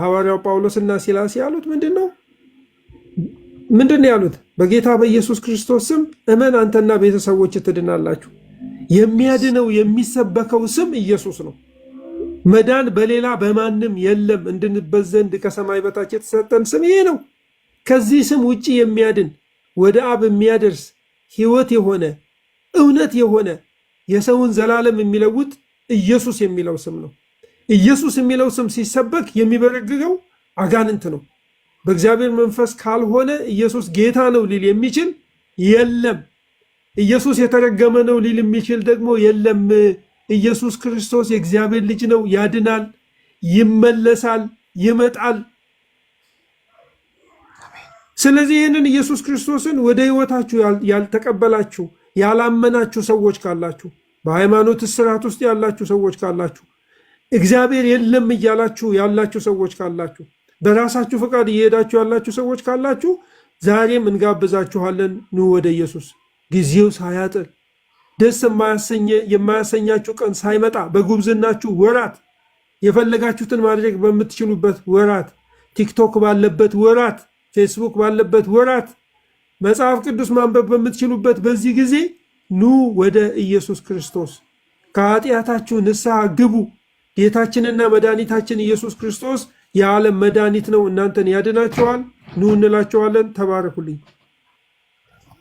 ሐዋርያው ጳውሎስና ሲላስ ያሉት ምንድን ነው ያሉት? በጌታ በኢየሱስ ክርስቶስ ስም እመን አንተና ቤተሰቦች ትድናላችሁ። የሚያድነው የሚሰበከው ስም ኢየሱስ ነው። መዳን በሌላ በማንም የለም። እንድንበት ዘንድ ከሰማይ በታች የተሰጠን ስም ይሄ ነው። ከዚህ ስም ውጪ የሚያድን ወደ አብ የሚያደርስ ሕይወት የሆነ እውነት የሆነ የሰውን ዘላለም የሚለውጥ ኢየሱስ የሚለው ስም ነው። ኢየሱስ የሚለው ስም ሲሰበክ የሚበረግገው አጋንንት ነው። በእግዚአብሔር መንፈስ ካልሆነ ኢየሱስ ጌታ ነው ሊል የሚችል የለም። ኢየሱስ የተረገመ ነው ሊል የሚችል ደግሞ የለም። ኢየሱስ ክርስቶስ የእግዚአብሔር ልጅ ነው፣ ያድናል፣ ይመለሳል፣ ይመጣል። ስለዚህ ይህንን ኢየሱስ ክርስቶስን ወደ ሕይወታችሁ ያልተቀበላችሁ ያላመናችሁ ሰዎች ካላችሁ፣ በሃይማኖት እስራት ውስጥ ያላችሁ ሰዎች ካላችሁ፣ እግዚአብሔር የለም እያላችሁ ያላችሁ ሰዎች ካላችሁ፣ በራሳችሁ ፈቃድ እየሄዳችሁ ያላችሁ ሰዎች ካላችሁ ዛሬም እንጋብዛችኋለን። ኑ ወደ ኢየሱስ። ጊዜው ሳያጥር ደስ የማያሰኛችሁ ቀን ሳይመጣ በጉብዝናችሁ ወራት የፈለጋችሁትን ማድረግ በምትችሉበት ወራት፣ ቲክቶክ ባለበት ወራት፣ ፌስቡክ ባለበት ወራት፣ መጽሐፍ ቅዱስ ማንበብ በምትችሉበት በዚህ ጊዜ ኑ ወደ ኢየሱስ ክርስቶስ። ከኃጢአታችሁ ንስሐ ግቡ። ጌታችንና መድኃኒታችን ኢየሱስ ክርስቶስ የዓለም መድኃኒት ነው። እናንተን ያድናችኋል። ኑ እንላችኋለን። ተባረኩልኝ።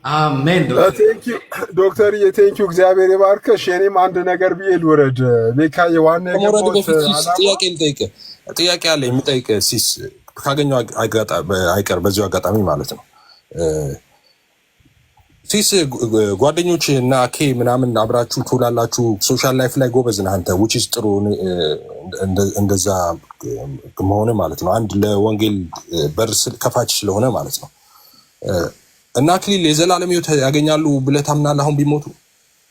አሜን። ዶክተር የቴንኪ እግዚአብሔር ይባርከሽ። እኔም አንድ ነገር ብዬ ልውረድ። ቤካዬ ዋና ጥያቄ አለ የሚጠይቅ ሲስ ካገኘው አይቀር በዚሁ አጋጣሚ ማለት ነው። ሲስ ጓደኞች እና ኬ ምናምን አብራችሁ ትውላላችሁ። ሶሻል ላይፍ ላይ ጎበዝ ነህ አንተ ውጪ ጥሩ እንደዛ መሆን ማለት ነው። አንድ ለወንጌል በር ከፋች ስለሆነ ማለት ነው። እና አክሊል የዘላለም ሕይወት ያገኛሉ ብለህ ታምናለህ? አሁን ቢሞቱ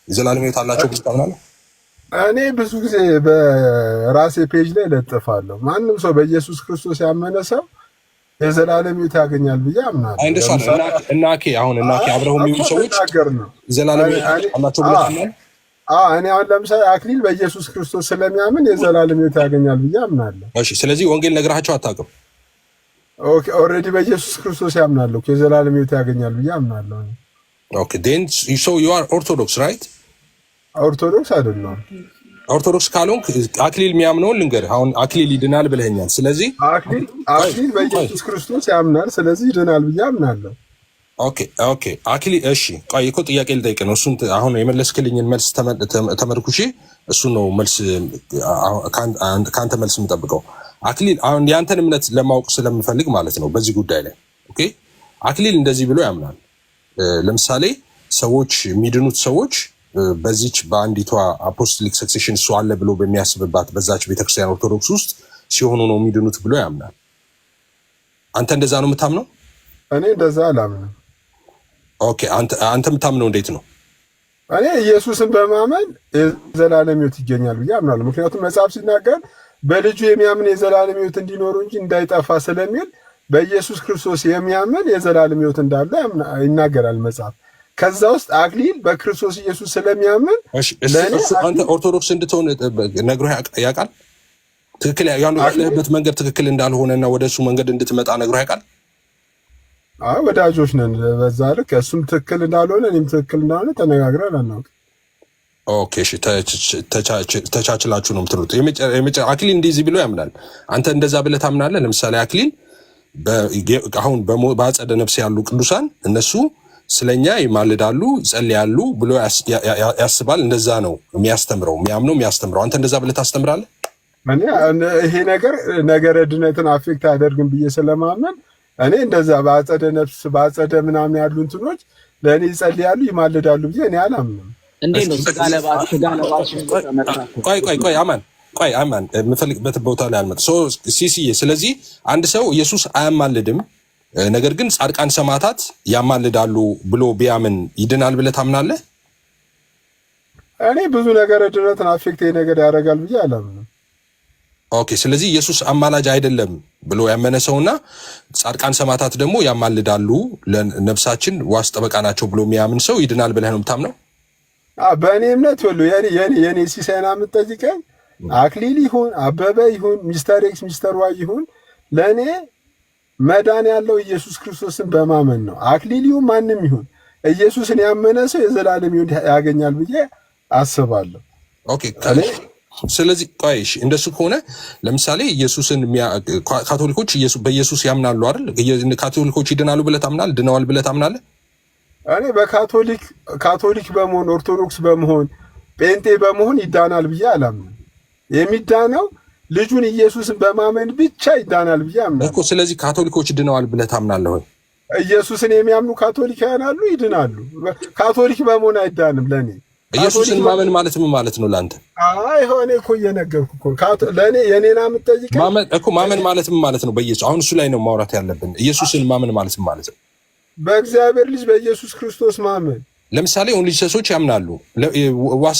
የዘላለም ሕይወት አላቸው ብለህ ታምናለህ? እኔ ብዙ ጊዜ በራሴ ፔጅ ላይ ለጥፋለሁ። ማንም ሰው በኢየሱስ ክርስቶስ ያመነ ሰው የዘላለም ሕይወት ያገኛል ብዬ አምናለሁ። እና አብረው የሚውሉ ሰዎች የዘላለም ሕይወት አላቸው ብለህ ታምናለህ? እኔ አሁን ለምሳሌ አክሊል በኢየሱስ ክርስቶስ ስለሚያምን የዘላለም ሕይወት ያገኛል ብዬ አምናለሁ። እሺ፣ ስለዚህ ወንጌል ነግራቸው አታውቅም? ኦኬ፣ ኦልሬዲ በኢየሱስ ክርስቶስ ያምናለሁ የዘላለም ሕይወት ያገኛል ብዬ አምናለሁ። ኦኬ ዴን ሶ ዩ አር ኦርቶዶክስ ራይት? ኦርቶዶክስ አይደለም። ኦርቶዶክስ ካልሆንክ አክሊል የሚያምነውን ልንገርህ። አሁን አክሊል ይድናል ብለኸኛል። ስለዚህ አክሊል በኢየሱስ ክርስቶስ ያምናል፣ ስለዚህ ይድናል ብዬ አምናለሁ። ኦኬ አክሊል እሺ፣ ቆይ እኮ ጥያቄ ልጠይቅ ነው። እሱን አሁን የመለስክልኝን መልስ ተመርኩሼ እሱን ነው መልስ ከአንተ መልስ የምጠብቀው። አክሊል አሁን የአንተን እምነት ለማወቅ ስለምፈልግ ማለት ነው በዚህ ጉዳይ ላይ ኦኬ። አክሊል እንደዚህ ብሎ ያምናል። ለምሳሌ ሰዎች የሚድኑት ሰዎች በዚች በአንዲቷ አፖስቶሊክ ሰክሴሽን እሱ አለ ብሎ በሚያስብባት በዛች ቤተክርስቲያን ኦርቶዶክስ ውስጥ ሲሆኑ ነው የሚድኑት ብሎ ያምናል። አንተ እንደዛ ነው የምታምነው? እኔ እንደዛ አላምንም። ኦኬ አንተ የምታምነው እንዴት ነው? እኔ ኢየሱስን በማመን የዘላለም ሕይወት ይገኛል ብዬ አምናለሁ። ምክንያቱም መጽሐፍ ሲናገር በልጁ የሚያምን የዘላለም ሕይወት እንዲኖሩ እንጂ እንዳይጠፋ ስለሚል በኢየሱስ ክርስቶስ የሚያምን የዘላለም ሕይወት እንዳለ ይናገራል መጽሐፍ። ከዛ ውስጥ አክሊል በክርስቶስ ኢየሱስ ስለሚያምን አንተ ኦርቶዶክስ እንድትሆን ነግሮ ያውቃል? ትክክል ያለህበት መንገድ ትክክል እንዳልሆነና ወደ እሱ መንገድ እንድትመጣ ነግሮ ያውቃል? ወዳጆች ነን በዛ ልክ። እሱም ትክክል እንዳልሆነ እኔም ትክክል እንዳልሆነ ተነጋግረን አናውቅም። ኦኬ እሺ፣ ተቻችላችሁ ነው የምትሉት። አክሊል እንደዚህ ብሎ ያምናል። አንተ እንደዛ ብለህ ታምናለህ? ለምሳሌ አክሊል አሁን በአጸደ ነፍስ ያሉ ቅዱሳን እነሱ ስለኛ ይማልዳሉ ይጸልያሉ ብሎ ያስባል። እንደዛ ነው የሚያስተምረው የሚያስተምረው። አንተ እንደዛ ብለህ ታስተምራለህ? እኔ ይሄ ነገረ ድነትን አፌክት አያደርግም ብዬ ስለማመን እኔ እንደዛ በአጸደ ነፍስ በአጸደ ምናምን ያሉ እንትኖች ለእኔ ይጸልያሉ ይማልዳሉ ብዬ እኔ አላምንም። እንዴት ነው ስጋ ለባሽ ቆይ አማን የምፈልግበት ቦታ ላይ አልመጣ ሲሲዬ። ስለዚህ አንድ ሰው ኢየሱስ አያማልድም ነገር ግን ጻድቃን ሰማዕታት ያማልዳሉ ብሎ ቢያምን ይድናል ብለህ ታምናለህ? እኔ ብዙ ነገር ድነትን አፌክት ነገር ያደርጋል ብዬ አላምንም። ኦኬ ስለዚህ ኢየሱስ አማላጅ አይደለም ብሎ ያመነ ሰውና ጻድቃን ሰማዕታት ደግሞ ያማልዳሉ ለነፍሳችን ዋስ ጠበቃ ናቸው ብሎ የሚያምን ሰው ይድናል ብለህ ነው የምታምነው? በእኔ እምነት ሁሉ የኔ ሲሳይና የምትጠይቀኝ አክሊል ይሁን አበበ ይሁን ሚስተር ኤክስ ሚስተር ዋይ ይሁን ለእኔ መዳን ያለው ኢየሱስ ክርስቶስን በማመን ነው። አክሊል ይሁን ማንም ይሁን ኢየሱስን ያመነ ሰው የዘላለም ሕይወት ያገኛል ብዬ አስባለሁ። ኦኬ ስለዚህ ቆይሽ እንደሱ ከሆነ ለምሳሌ ኢየሱስን ካቶሊኮች በኢየሱስ ያምናሉ አይደል? ካቶሊኮች ይድናሉ ብለህ ታምናለህ? ድነዋል ብለህ ታምናለህ? እኔ በካቶሊክ በመሆን ኦርቶዶክስ በመሆን ጴንጤ በመሆን ይዳናል ብዬ አላምንም። የሚዳነው ልጁን ኢየሱስን በማመን ብቻ ይዳናል ብዬ አምናለሁ እኮ። ስለዚህ ካቶሊኮች ድነዋል ብለህ ታምናለህ ወይ? ኢየሱስን የሚያምኑ ካቶሊካውያን አሉ፣ ይድናሉ። ካቶሊክ በመሆን አይዳንም። ለኔ ኢየሱስን ማመን ማለት ምን ማለት ነው ለአንተ? ሆኔ እኮ እየነገርኩ እኮ ለእኔ የኔና የምትጠይቀኝ ማመን ማለት ምን ማለት ነው? በኢየሱስ አሁን እሱ ላይ ነው ማውራት ያለብን። ኢየሱስን ማመን ማለት ምን ማለት ነው? በእግዚአብሔር ልጅ በኢየሱስ ክርስቶስ ማመን። ለምሳሌ ኦንሊጂሰሶች ያምናሉ። ዋስ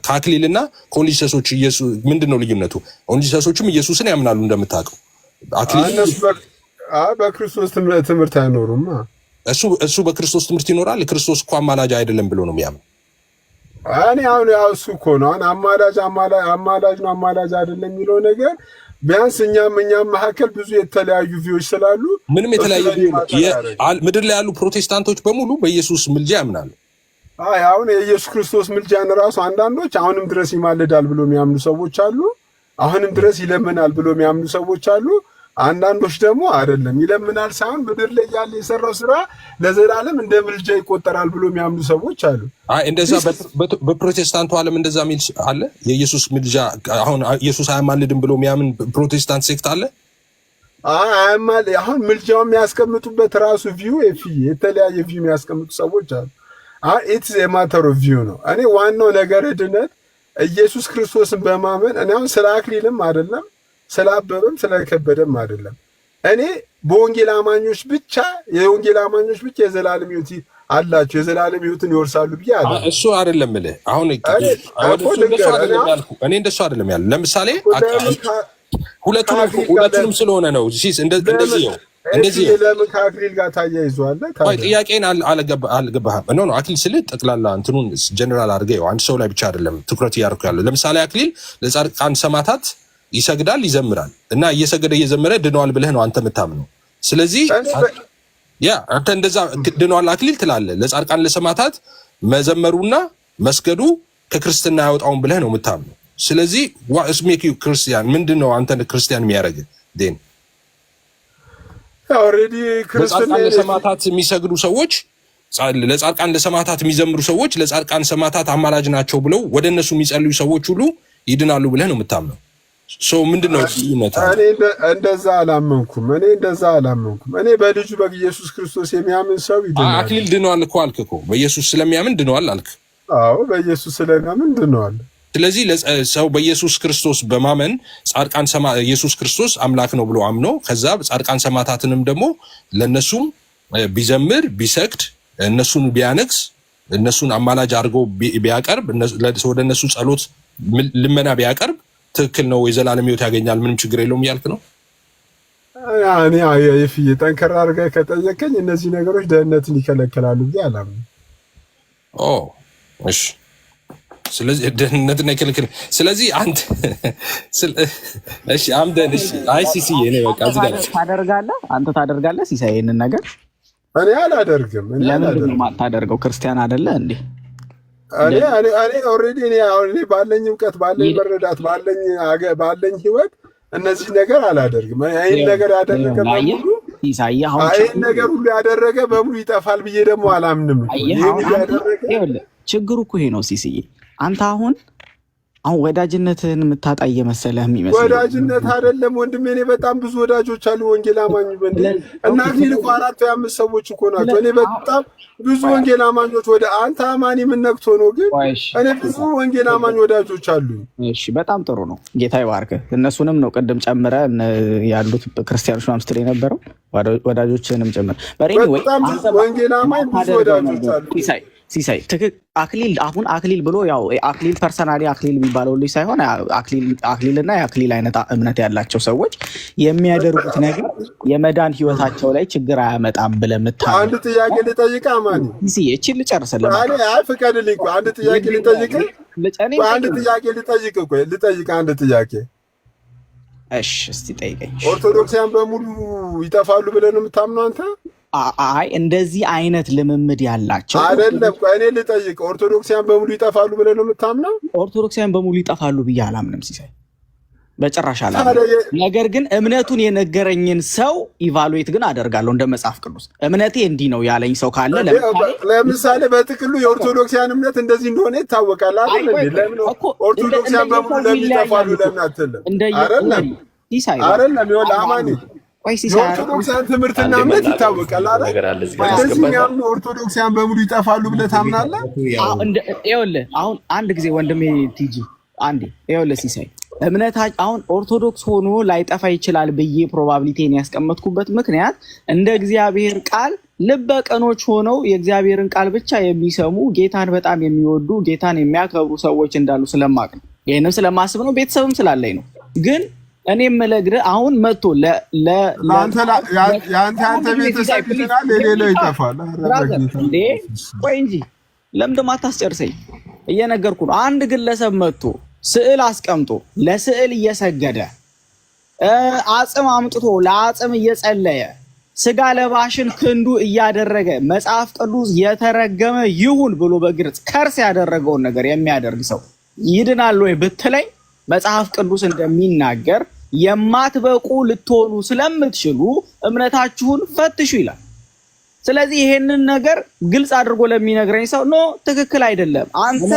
ከአክሊልና ከኦንሊጂሰሶች ኢየሱስ ምንድን ነው ልዩነቱ? ኦንሊጂሰሶችም ኢየሱስን ያምናሉ እንደምታውቀው። አክሊል በክርስቶስ ትምህርት አይኖሩም። እሱ በክርስቶስ ትምህርት ይኖራል። ክርስቶስ እኮ አማላጅ አይደለም ብሎ ነው የሚያምን። እኔ አሁን እሱ እኮ ነው አሁን አማላጅ ነው አማላጅ አይደለም የሚለው ነገር ቢያንስ እኛም መካከል ብዙ የተለያዩ ቪዎች ስላሉ ምንም የተለያዩ ምድር ላይ ያሉ ፕሮቴስታንቶች በሙሉ በኢየሱስ ምልጃ ያምናሉ። አሁን የኢየሱስ ክርስቶስ ምልጃን ራሱ አንዳንዶች አሁንም ድረስ ይማልዳል ብሎ የሚያምኑ ሰዎች አሉ። አሁንም ድረስ ይለምናል ብሎ የሚያምኑ ሰዎች አሉ። አንዳንዶች ደግሞ አይደለም ይለምናል ሳይሆን ምድር ላይ ያለ የሰራው ስራ ለዘላለም እንደ ምልጃ ይቆጠራል ብሎ የሚያምኑ ሰዎች አሉ። እንደዛ በፕሮቴስታንቱ ዓለም እንደዛ ሚል አለ። የኢየሱስ ምልጃ አሁን ኢየሱስ አያማልድም ብሎ የሚያምን ፕሮቴስታንት ሴክት አለ። አማል አሁን ምልጃው የሚያስቀምጡበት ራሱ ቪው የተለያየ ቪው የሚያስቀምጡ ሰዎች አሉ። ኢትስ ኤ ማተር ኦፍ ቪው ነው። እኔ ዋናው ነገር ድነት ኢየሱስ ክርስቶስን በማመን እኔ አሁን ስለ አክሊልም አይደለም ስለ አበበም ስለ ከበደም አይደለም። እኔ በወንጌል አማኞች ብቻ የወንጌል አማኞች ብቻ የዘላለም ሕይወት አላቸው የዘላለም ሕይወትን ይወርሳሉ ብዬ አለ። እሱ አይደለም እልህ አሁን እኔ እንደሱ አይደለም ያለው። ለምሳሌ ሁለቱንም ስለሆነ ነው እንደዚህ ለምን ከአክሊል ጋር ታያይዟል? ጥያቄን አልገባህም። ኖ አክሊል ስልህ ጠቅላላ እንትኑን ጀነራል አድርገው አንድ ሰው ላይ ብቻ አይደለም ትኩረት እያደረኩ ያለው። ለምሳሌ አክሊል ለጻድቃን ሰማዕታት ይሰግዳል ይዘምራል እና እየሰገደ እየዘመረ ድነዋል ብለህ ነው አንተ የምታምነው። ስለዚህ አንተ እንደዛ ድነዋል አክሊል ትላለህ። ለጻድቃን ለሰማዕታት መዘመሩና መስገዱ ከክርስትና ያወጣውን ብለህ ነው የምታምነው። ስለዚህ ዋትስ ሜክ ዩ ክርስቲያን? ምንድነው አንተ ክርስቲያን የሚያደርግ? ዴን ኦሬዲ ክርስቲያን ለሰማዕታት የሚሰግዱ ሰዎች፣ ለጻድቃን ለሰማዕታት የሚዘምሩ ሰዎች፣ ለጻድቃን ሰማዕታት አማላጅ ናቸው ብለው ወደ እነሱ የሚጸልዩ ሰዎች ሁሉ ይድናሉ ብለህ ነው የምታምነው። ምንድነው ልዩነት? እኔ እንደዛ አላመንኩም። እኔ በልጁ በኢየሱስ ክርስቶስ የሚያምን ሰው ይድናል። አክሊል ድነዋል እኮ አልክ እኮ። በኢየሱስ ስለሚያምን ድነዋል አልክ። አዎ በኢየሱስ ስለሚያምን ድነዋል። ስለዚህ ሰው በኢየሱስ ክርስቶስ በማመን ጻድቃን ኢየሱስ ክርስቶስ አምላክ ነው ብሎ አምኖ ከዛ ጻድቃን ሰማዕታትንም ደግሞ ለነሱም ቢዘምር ቢሰግድ እነሱን ቢያነግስ እነሱን አማላጅ አድርጎ ቢያቀርብ ወደ እነሱ ጸሎት ልመና ቢያቀርብ ትክክል ነው፣ የዘላለም ሕይወት ያገኛል፣ ምንም ችግር የለውም እያልክ ነው? እኔ የፍዬ ጠንከር አድርገህ ከጠየቀኝ እነዚህ ነገሮች ደህንነትን ይከለክላሉ ብዬ አላምንም። እሺ ስለዚህ ደህንነትን አይከለክልም። ስለዚህ አንተ እሺ አምደን እሺ አይሲሲ እኔ በቃ እዚህ ጋር አንተ ታደርጋለህ ሲሳይ ይሄንን ነገር? እኔ አላደርግም። ለምን ነው የማታደርገው? ክርስቲያን አይደለ እንዴ? እኔ ኦልሬዲ እኔ ባለኝ እውቀት ባለኝ መረዳት ባለኝ ህይወት እነዚህ ነገር አላደርግም። ይሄን ነገር ያደረገ በሙሉ ይሄን ነገር ሁሉ ያደረገ በሙሉ ይጠፋል ብዬ ደግሞ አላምንም። ችግሩ እኮ ይሄ ነው ሲስዬ። አንተ አሁን ወዳጅነትህን የምታጣ እየመሰለህ የሚመስል ወዳጅነት አይደለም ወንድሜ። እኔ በጣም ብዙ ወዳጆች አሉ ወንጌል አማኝ እና እኮ 4 ወይ 5 ሰዎች እኮ ናቸው። እኔ በጣም ብዙ ወንጌል አማኞች ወደ አንተ አማኒ ምን ነክቶ ነው ግን እኔ ብዙ ወንጌል አማኝ ወዳጆች አሉ። እሺ በጣም ጥሩ ነው። ጌታ ይባርክህ። እነሱንም ነው ቅድም ጨምረ ያሉት ክርስቲያኖች ማምስተር የነበረው ወዳጆችንም ጨምረ በጣም ብዙ ወንጌል አማኝ ብዙ ወዳጆች አሉ። ሲሳይ አክሊል አሁን አክሊል ብሎ ያው አክሊል ፐርሰናሊ አክሊል የሚባለው ልጅ ሳይሆን አክሊልና የአክሊል አይነት እምነት ያላቸው ሰዎች የሚያደርጉት ነገር የመዳን ህይወታቸው ላይ ችግር አያመጣም ብለህ የምታምነው? አንድ ጥያቄ ልጠይቅህ አማኒ። እቺ ልጨርስልህ። ፍቀድልኝ። አንድ ጥያቄ ልጠይቅህ። አንድ ጥያቄ። እሺ እስቲ ጠይቀኝ። ኦርቶዶክሳውያን በሙሉ ይጠፋሉ ብለህ ነው የምታምነው አንተ? አይ እንደዚህ አይነት ልምምድ ያላቸው አይደለም። እኔ ልጠይቅ፣ ኦርቶዶክሳውያን በሙሉ ይጠፋሉ ብለህ ነው የምታምነው? ኦርቶዶክሳውያን በሙሉ ይጠፋሉ ብዬ አላምንም ሲሳይ፣ በጭራሽ አላምንም። ነገር ግን እምነቱን የነገረኝን ሰው ኢቫሉዌት ግን አደርጋለሁ እንደ መጽሐፍ ቅዱስ። እምነቴ እንዲህ ነው ያለኝ ሰው ካለ ለምሳሌ በጥቅሉ የኦርቶዶክሳውያን እምነት እንደዚህ እንደሆነ ይታወቃል አይደል? ለምን ኦርቶዶክሳውያን በሙሉ ለሚጠፋሉ ለምን አትልም? አይደለም ይኸውልህ አማኒ የኦርቶዶክሳውያን ትምህርትና እምነት ይታወቃል አይደል? እንደዚህ የሚያምኑ ኦርቶዶክሳውያን በሙሉ ይጠፋሉ ብለህ ታምናለህ? ይኸውልህ አሁን አንድ ጊዜ ወንድሜ ቲጂ አንዴ ይኸውልህ ሲሳይ እምነታችን አሁን ኦርቶዶክስ ሆኖ ላይጠፋ ይችላል ብዬ ፕሮባቢሊቲን ያስቀመጥኩበት ምክንያት እንደ እግዚአብሔር ቃል ልበ ቀኖች ሆነው የእግዚአብሔርን ቃል ብቻ የሚሰሙ ጌታን በጣም የሚወዱ ጌታን የሚያከብሩ ሰዎች እንዳሉ ስለማቅ ነው። ይህንም ስለማስብ ነው፣ ቤተሰብም ስላለኝ ነው። ግን እኔ የምለግርህ አሁን መጥቶ የአንተ ቤተሰብ ይችላል የሌለው ይጠፋል። ቆይ እንጂ ለምንድን አታስጨርሰኝ? እየነገርኩ ነው። አንድ ግለሰብ መጥቶ ስዕል አስቀምጦ ለስዕል እየሰገደ አጽም አምጥቶ ለአጽም እየጸለየ ስጋ ለባሽን ክንዱ እያደረገ መጽሐፍ ቅዱስ የተረገመ ይሁን ብሎ በግልጽ ከርስ ያደረገውን ነገር የሚያደርግ ሰው ይድናል ወይ ብትለኝ መጽሐፍ ቅዱስ እንደሚናገር የማትበቁ ልትሆኑ ስለምትችሉ እምነታችሁን ፈትሹ ይላል። ስለዚህ ይሄንን ነገር ግልጽ አድርጎ ለሚነግረኝ ሰው ኖ ትክክል አይደለም። አንተ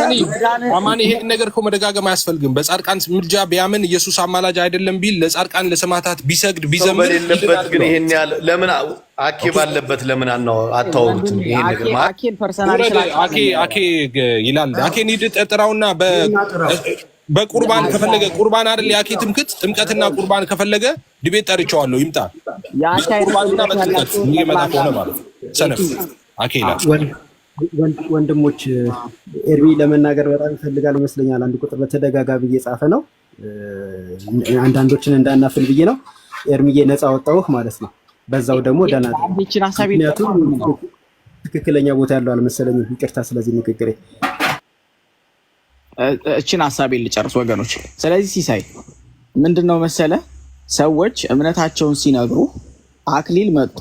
አማን ይሄን ነገር እኮ መደጋገም አያስፈልግም። በጻድቃን ምልጃ ቢያምን ኢየሱስ አማላጅ አይደለም ቢል ለጻድቃን ለሰማዕታት ቢሰግድ ቢዘምር በሌለበት ግን ይሄን ያህል ለምን አኬ ባለበት ለምን አታወሩት? ይሄን ነገር ማለት አኬን ፐርሰናል አኬ ይላል። አኬን ሂድ ጠጥራውና በቁርባን ከፈለገ ቁርባን አይደል ያኬ ትምክት ጥምቀትና ቁርባን ከፈለገ ዲቤት ጠርቼዋለሁ ይምጣ። ቁርባንና በጥምቀት የሚመጣ ከሆነ ማለት ሰነፍ አኬ ይላል። ወንድሞች ኤርሚ ለመናገር በጣም ይፈልጋል ይመስለኛል። አንድ ቁጥር በተደጋጋሚ እየጻፈ ነው። አንዳንዶችን እንዳናፍል ብዬ ነው። ኤርሚዬ ነፃ ወጣሁህ ማለት ነው። በዛው ደግሞ ደህና ምክንያቱም ትክክለኛ ቦታ ያለው አልመሰለኝም። ይቅርታ ስለዚህ ንግግሬ። እችን ሀሳቤን ልጨርስ ወገኖች። ስለዚህ ሲሳይ ምንድነው መሰለ ሰዎች እምነታቸውን ሲነግሩ አክሊል መጥቶ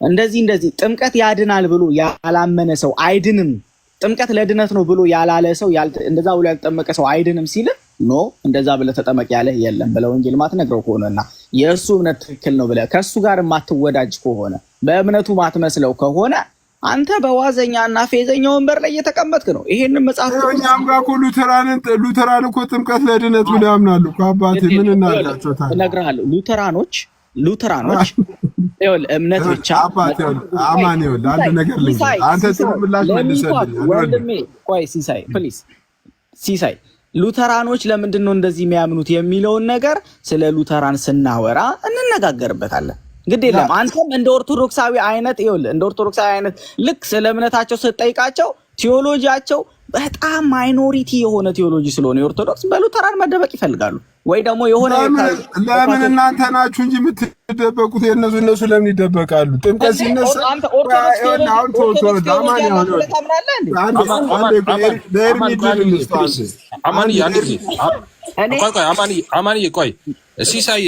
እንደዚህ ጥምቀት ያድናል ብሎ ያላመነ ሰው አይድንም፣ ጥምቀት ለድነት ነው ብሎ ያላለ ሰው እንደዛ ብሎ ያልተጠመቀ ሰው አይድንም ሲል ኖ እንደዛ ብለህ ተጠመቅ ያለህ የለም ብለህ ወንጌል ማትነግረው ከሆነና የእሱ እምነት ትክክል ነው ብለህ ከእሱ ጋር ማትወዳጅ ከሆነ በእምነቱ ማትመስለው ከሆነ አንተ በዋዘኛና ፌዘኛ ወንበር ላይ እየተቀመጥክ ነው። ይሄንን መጽሐፍ እኛም ጋር እኮ ሉተራን እኮ ጥምቀት ለድነት ብለው ያምናሉ እኮ አባቴ። ምን እናድርጋቸው ታዲያ? እነግርሃለሁ ሉተራኖች ይኸውልህ እምነት ብቻ አባቴ አማን ይኸውልህ አንድ ነገር ልንገርህ። አንተ ጥሩ ምላሽ መልሰልኝ ወንድሜ። ቆይ ሲሳይ ፕሊዝ ሲሳይ ሉተራኖች ለምንድን ነው እንደዚህ የሚያምኑት የሚለውን ነገር ስለ ሉተራን ስናወራ እንነጋገርበታለን። ግድ የለም አንተም እንደ ኦርቶዶክሳዊ አይነት ይኸውልህ እንደ ኦርቶዶክሳዊ አይነት ልክ ስለ እምነታቸው ስትጠይቃቸው ቲዮሎጂያቸው በጣም ማይኖሪቲ የሆነ ቲዮሎጂ ስለሆነ የኦርቶዶክስ በሉተራን መደበቅ ይፈልጋሉ። ወይ ደግሞ የሆነ ለምን እናንተ ናችሁ እንጂ የምትደበቁት እነሱ ለምን ይደበቃሉ? ጥምቀት ሲነሳ አማንዬ ቆይ ሲሳይ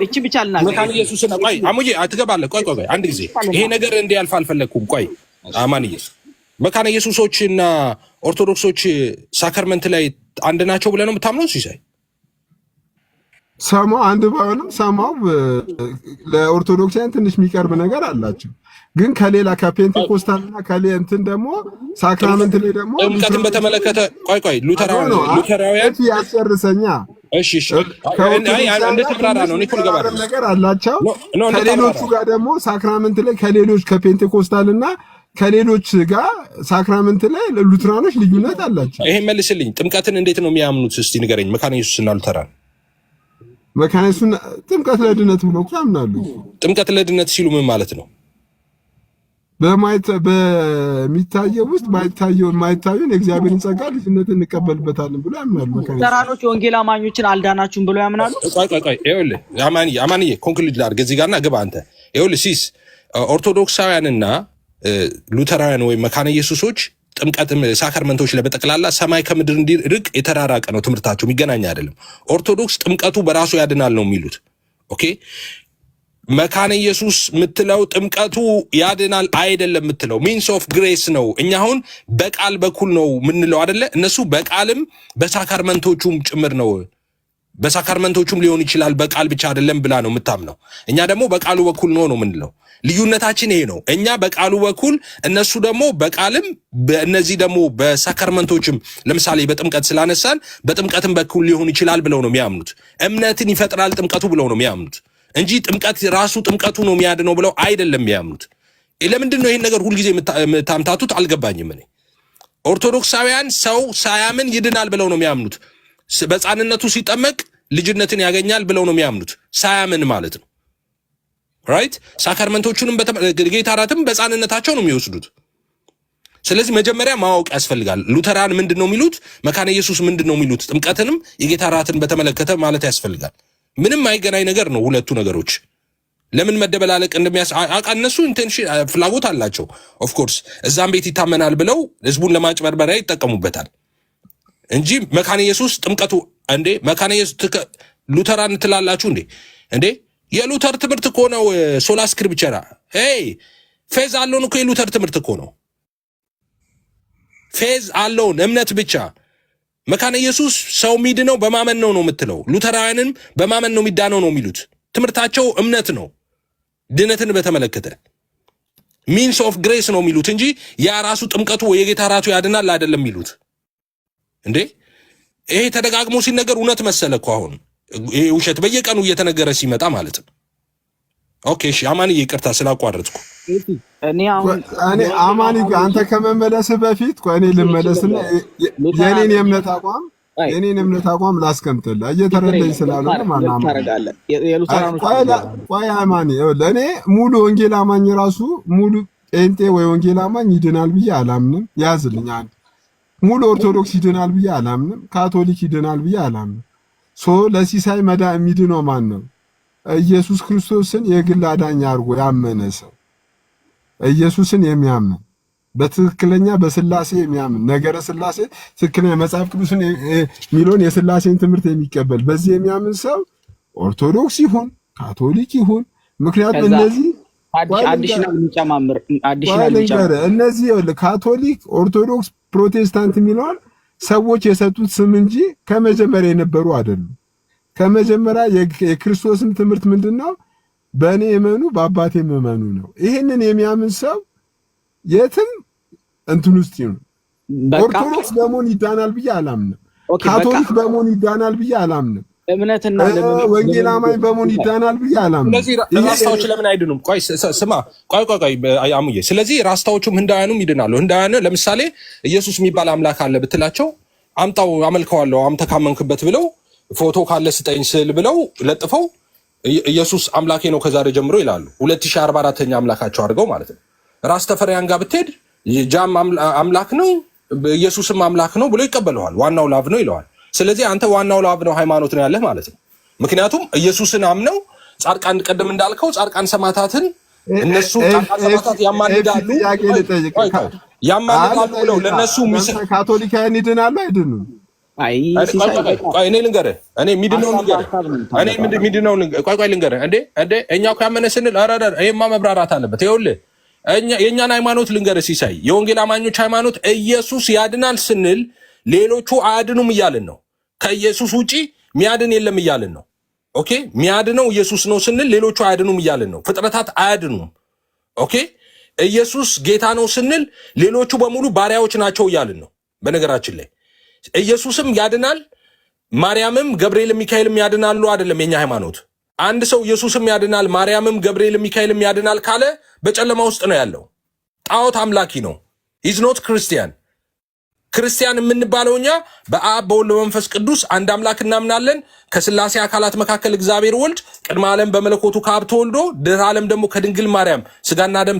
እቺ ብቻ ልናገር መካነ ኢየሱስና ቆይ አሙዬ አትገባለህ። ቆይ አንድ ጊዜ ይሄ ነገር እንዲያልፍ አልፈለኩም። ቆይ አማንዬ መካነ ኢየሱሶችና ኦርቶዶክሶች ሳክራመንት ላይ አንድ ናቸው ብለህ ነው የምታምነው? ሲሳይ ሰማው አንድ ባይሆንም ሰማው ለኦርቶዶክሳውያን ትንሽ የሚቀርብ ነገር አላቸው። ግን ከሌላ ከፔንቴኮስታልና ከሌንትን ደግሞ ሳክራመንት ላይ ደግሞ ጥምቀትን በተመለከተ ቆይ ሉተራውያን ያስጨርሰኛ እሺ እንደ ተብራራ ነው ኒኮል ገባ ነገር አላቸው። ከሌሎቹ ጋር ደግሞ ሳክራመንት ላይ ከሌሎች ከፔንቴኮስታልና ከሌሎች ጋር ሳክራመንት ላይ ሉትራኖች ልዩነት አላቸው። ይሄን መልስልኝ። ጥምቀትን እንዴት ነው የሚያምኑት? እስቲ ንገረኝ። መካነ ኢየሱስና ሉተራን መካነ ኢየሱስና ጥምቀት ለድነት ብለው ያምናሉ። ጥምቀት ለድነት ሲሉ ምን ማለት ነው? በሚታየው ውስጥ የማይታየውን የእግዚአብሔርን ጸጋ ልጅነት እንቀበልበታለን ብሎ ያምናሉ። ሉተራኖች የወንጌል አማኞችን አልዳናችሁም ብሎ ያምናሉ። ቆይ ይኸውልህ አማንዬ ኮንክሉድ ላድርግ እዚህ ጋርና ግባ አንተ። ይኸውልህ ሲስ ኦርቶዶክሳውያንና ሉተራውያን ወይም መካነ ኢየሱሶች ጥምቀትም ሳክራመንቶች ለበጠቅላላ ሰማይ ከምድር እንዲርቅ የተራራቀ ነው ትምህርታቸው፣ የሚገናኝ አይደለም። ኦርቶዶክስ ጥምቀቱ በራሱ ያድናል ነው የሚሉት። ኦኬ መካነ ኢየሱስ የምትለው ጥምቀቱ ያድናል አይደለም የምትለው ሚንስ ኦፍ ግሬስ ነው። እኛ አሁን በቃል በኩል ነው የምንለው አይደለ? እነሱ በቃልም በሳክራመንቶቹም ጭምር ነው። በሳክራመንቶቹም ሊሆን ይችላል በቃል ብቻ አይደለም ብላ ነው የምታምነው። እኛ ደግሞ በቃሉ በኩል ነው የምንለው። ልዩነታችን ይሄ ነው። እኛ በቃሉ በኩል እነሱ ደግሞ በቃልም እነዚህ ደግሞ በሳክራመንቶችም ለምሳሌ በጥምቀት ስላነሳን በጥምቀትም በኩል ሊሆን ይችላል ብለው ነው የሚያምኑት። እምነትን ይፈጥራል ጥምቀቱ ብለው ነው የሚያምኑት እንጂ ጥምቀት ራሱ ጥምቀቱ ነው የሚያድነው ብለው አይደለም የሚያምኑት። ለምንድን ነው ይህን ነገር ሁልጊዜ የምታምታቱት? አልገባኝም። እኔ ኦርቶዶክሳውያን ሰው ሳያምን ይድናል ብለው ነው የሚያምኑት። በሕፃንነቱ ሲጠመቅ ልጅነትን ያገኛል ብለው ነው የሚያምኑት፣ ሳያምን ማለት ነው። ራይት ሳክራመንቶቹንም ጌታ እራትም በሕፃንነታቸው ነው የሚወስዱት። ስለዚህ መጀመሪያ ማወቅ ያስፈልጋል። ሉተራን ምንድን ነው የሚሉት? መካነ ኢየሱስ ምንድን ነው የሚሉት? ጥምቀትንም የጌታ እራትን በተመለከተ ማለት ያስፈልጋል። ምንም አይገናኝ ነገር ነው ሁለቱ ነገሮች። ለምን መደበላለቅ እነሱ ኢንቴንሽን ፍላጎት አላቸው። ኦፍኮርስ እዛም ቤት ይታመናል ብለው ህዝቡን ለማጭበርበሪያ ይጠቀሙበታል እንጂ መካነ ኢየሱስ ጥምቀቱ እንዴ መካነ ኢየሱስ ሉተራን ትላላችሁ እንዴ የሉተር ትምህርት እኮ ነው ሶላ ስክሪፕቸራ። ፌዝ አለውን እኮ የሉተር ትምህርት እኮ ነው። ፌዝ አለውን እምነት ብቻ። መካነ ኢየሱስ ሰው ሚድነው በማመን ነው የምትለው። ሉተራውያንን በማመን ነው የሚዳነው ነው የሚሉት። ትምህርታቸው እምነት ነው ድነትን በተመለከተ ሚንስ ኦፍ ግሬስ ነው የሚሉት እንጂ ያ ራሱ ጥምቀቱ ወይ የጌታ ራቱ ያድናል አይደለም የሚሉት እንዴ። ይሄ ተደጋግሞ ሲነገር እውነት መሰለ እኮ አሁን ይሄ ውሸት በየቀኑ እየተነገረ ሲመጣ ማለት ነው። ኦኬ እሺ አማኒ ይቅርታ ስላቋረጥኩ። እኔ አማኒ አንተ ከመመለስህ በፊት እኔ ልመለስና የኔን እምነት አቋም ላስቀምጥልህ እየተረዳኝ ስላልሆነ ቆይ አማኒ ለእኔ ሙሉ ወንጌል አማኝ ራሱ ሙሉ ጴንጤ ወይ ወንጌል አማኝ ይድናል ብዬ አላምንም። ያዝልኝ አንድ ሙሉ ኦርቶዶክስ ይድናል ብዬ አላምንም። ካቶሊክ ይድናል ብዬ አላምንም። ለሲሳይ የሚድነው ማን ነው? ኢየሱስ ክርስቶስን የግል አዳኝ አድርጎ ያመነ ሰው ኢየሱስን የሚያምን በትክክለኛ በስላሴ የሚያምን ነገረ ስላሴ ትክክለኛ መጽሐፍ ቅዱስን የሚለውን የስላሴን ትምህርት የሚቀበል በዚህ የሚያምን ሰው ኦርቶዶክስ ይሁን ካቶሊክ ይሁን ምክንያቱም እነዚህ እነዚህ ካቶሊክ ኦርቶዶክስ ፕሮቴስታንት የሚለውን ሰዎች የሰጡት ስም እንጂ ከመጀመሪያ የነበሩ አይደሉም። ከመጀመሪያ የክርስቶስን ትምህርት ምንድነው? በእኔ እመኑ በአባቴ እመኑ ነው። ይህንን የሚያምን ሰው የትም እንትን ውስጥ ይሁን ኦርቶዶክስ በመሆን ይዳናል ብዬ አላምንም። ካቶሊክ በመሆን ይዳናል ብዬ አላምንም። እምነትና ወንጌል አማኝ በመሆን ይዳናል ብዬ አላምንም። ስለዚህ ራስታዎች ለምን አይድኑም? ቆይ ስማ፣ ቆይ አሙዬ፣ ስለዚህ ራስታዎቹም ህንዳውያኑም ይድናሉ። ህንዳውያኑ ለምሳሌ ኢየሱስ የሚባል አምላክ አለ ብትላቸው አምጣው አመልከዋለሁ አንተ ካመንክበት ብለው ፎቶ ካለ ስጠኝ ስል ብለው ለጥፈው ኢየሱስ አምላኬ ነው ከዛሬ ጀምሮ ይላሉ። 2044ኛ አምላካቸው አድርገው ማለት ነው። ራስ ተፈሪያን ጋር ብትሄድ ጃም አምላክ ነው ኢየሱስም አምላክ ነው ብሎ ይቀበለዋል። ዋናው ላቭ ነው ይለዋል። ስለዚህ አንተ ዋናው ላቭ ነው ሃይማኖት ነው ያለህ ማለት ነው። ምክንያቱም ኢየሱስን አምነው ጻድቃን ቀደም እንዳልከው ጻድቃን ሰማዕታትን እነሱ ጻድቃን ሰማዕታት ያማልዳሉ ብለው ለነሱ ካቶሊካውያን ይድናሉ አይድኑም? እኔ ልንገርህ እኔ ሚድነው ልንገርህ እንዴ እኛ እኮ ያመነ ስንል ይሄማ መብራራት አለበት። ይኸውልህ የእኛን ሃይማኖት ልንገርህ ሲሳይ፣ የወንጌል አማኞች ሃይማኖት ኢየሱስ ያድናል ስንል ሌሎቹ አያድኑም እያልን ነው። ከኢየሱስ ውጪ ሚያድን የለም እያልን ነው። ኦኬ ሚያድነው ኢየሱስ ነው ስንል ሌሎቹ አያድኑም እያልን ነው። ፍጥረታት አያድኑም። ኦኬ ኢየሱስ ጌታ ነው ስንል ሌሎቹ በሙሉ ባሪያዎች ናቸው እያልን ነው። በነገራችን ላይ ኢየሱስም ያድናል፣ ማርያምም ገብርኤልም ሚካኤልም ያድናሉ አይደለም የኛ ሃይማኖት። አንድ ሰው ኢየሱስም ያድናል ማርያምም ገብርኤልም ሚካኤልም ያድናል ካለ በጨለማ ውስጥ ነው ያለው። ጣዖት አምላኪ ነው። ኢዝ ኖት ክርስቲያን። ክርስቲያን የምንባለው እኛ በአብ በወልድ በመንፈስ ቅዱስ አንድ አምላክ እናምናለን። ከስላሴ አካላት መካከል እግዚአብሔር ወልድ ቅድመ ዓለም በመለኮቱ ከአብ ተወልዶ ድህረ ዓለም ደግሞ ከድንግል ማርያም ስጋና ደም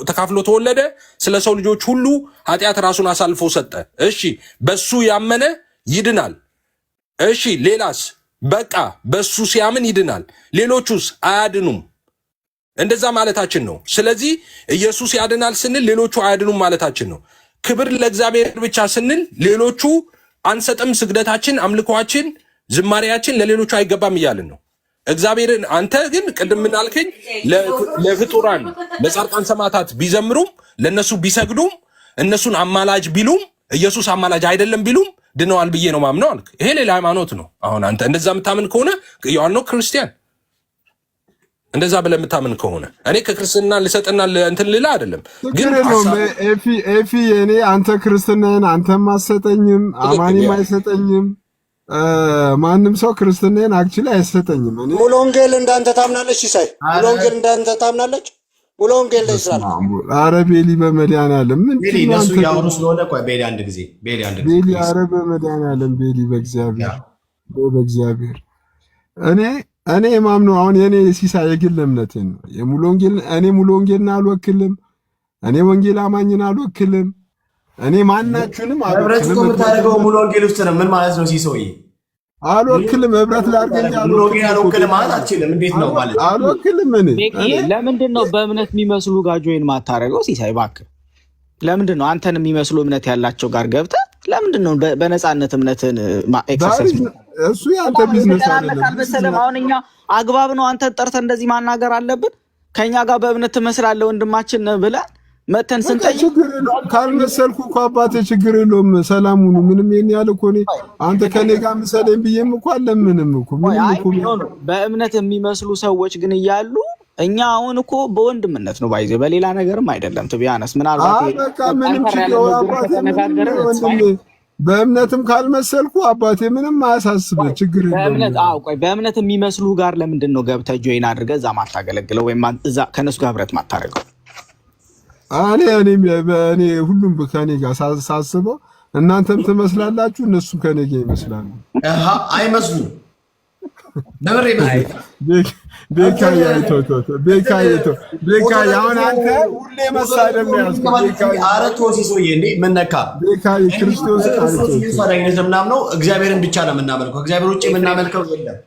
ተካፍሎ ተወለደ። ስለ ሰው ልጆች ሁሉ ኃጢአት ራሱን አሳልፎ ሰጠ። እሺ በሱ ያመነ ይድናል። እሺ ሌላስ? በቃ በሱ ሲያምን ይድናል። ሌሎቹስ አያድኑም። እንደዛ ማለታችን ነው። ስለዚህ ኢየሱስ ያድናል ስንል ሌሎቹ አያድኑም ማለታችን ነው። ክብር ለእግዚአብሔር ብቻ ስንል ሌሎቹ አንሰጥም። ስግደታችን፣ አምልኮአችን፣ ዝማሬያችን ለሌሎቹ አይገባም እያልን ነው። እግዚአብሔርን አንተ ግን ቅድም ምናልከኝ ለፍጡራን ለጻድቃን ሰማዕታት ቢዘምሩም ለነሱ ቢሰግዱም እነሱን አማላጅ ቢሉም ኢየሱስ አማላጅ አይደለም ቢሉም ድነዋል ብዬ ነው ማምነው አልክ። ይሄ ሌላ ሃይማኖት ነው። አሁን አንተ እንደዛ የምታምን ከሆነ ያው ክርስቲያን እንደዛ ብለህ የምታምን ከሆነ እኔ ከክርስትና ልሰጥና እንትን ልላ አይደለም። ግን ኤፊ እኔ አንተ ክርስትናን አንተም አሰጠኝም አማኒም አይሰጠኝም። ማንም ሰው ክርስትናን አክቹሊ አይሰጠኝም። እኔ ሙሉ ወንጌል እንዳንተ ታምናለች ሲሳይ? ሙሉ ወንጌል እንዳንተ ታምናለች? ሙሉ ወንጌል ላይ ይስራል። ኧረ ቤሊ በመድኃኒዓለም ምን ቤሊ እነሱ ያወሩ ስለሆነ ቆይ ቤሊ አንድ ጊዜ ቤሊ ኧረ በመድኃኒዓለም ቤሊ በእግዚአብሔር እኔ የማምነው አሁን የኔ ሲሳይ የግል እምነቴን ነው። የሙሉ ወንጌል እኔ ሙሉ ወንጌልን አልወክልም። እኔ ወንጌል አማኝን አልወክልም። እኔ ማናችሁንም አልወክልም። የምታደርገው ሙሉ ወንጌል ውስጥ ነው። ምን ማለት ነው ሲሶይ? አልወክልም። ህብረት ላድርገኝ አልወክልም ማለት አልችልም። እንዴት ነው ማለት? አልወክልም። እኔ ለምንድን ነው በእምነት የሚመስሉ ጋር ጆይን ማታረገው ሲሳይ? እባክህ ለምንድን ነው አንተን የሚመስሉ እምነት ያላቸው ጋር ገብተህ ለምንድን ነው በነፃነት እምነትን ኤክሰርሳይዝ? እሱ ያንተ ቢዝነስ አይደለም። አሁን እኛ አግባብ ነው አንተን ጠርተን እንደዚህ ማናገር አለብን? ከኛ ጋር በእምነት ትመስላለህ ወንድማችን ብለህ መተን ስንጠይቅ ካልመሰልኩ እኮ አባቴ ችግር የለውም ሰላሙኑ ምንም ይሄን ያለ እኮ እኔ አንተ ከኔ ጋር መሰለኝ ብዬም እኮ አለምንም እኮ ምንም እኮ በእምነት የሚመስሉ ሰዎች ግን እያሉ እኛ አሁን እኮ በወንድምነት ነው ባይዘ በሌላ ነገርም አይደለም። ቢያነስ ምናልባት በቃ ምንም ችግር አባቴ በእምነትም ካልመሰልኩ አባቴ ምንም አያሳስብ ችግር በእምነት ቆይ በእምነት የሚመስሉ ጋር ለምንድን ነው ገብተህ ጆይን አድርገህ እዛ ማታገለግለው ወይም እዛ ከነሱ ጋር ህብረት ማታረገው? እኔ ሁሉም ከኔ ጋር ሳስበው እናንተም ትመስላላችሁ፣ እነሱ ከኔ ጋር ይመስላሉ። አይመስሉም። ቤካዬ አሁን አንተ ሁሌ መሳደብ ነው ያዝከው። ምናምነው እግዚአብሔርን ብቻ ነው የምናመልከው። እግዚአብሔር ውጭ የምናመልከው የለም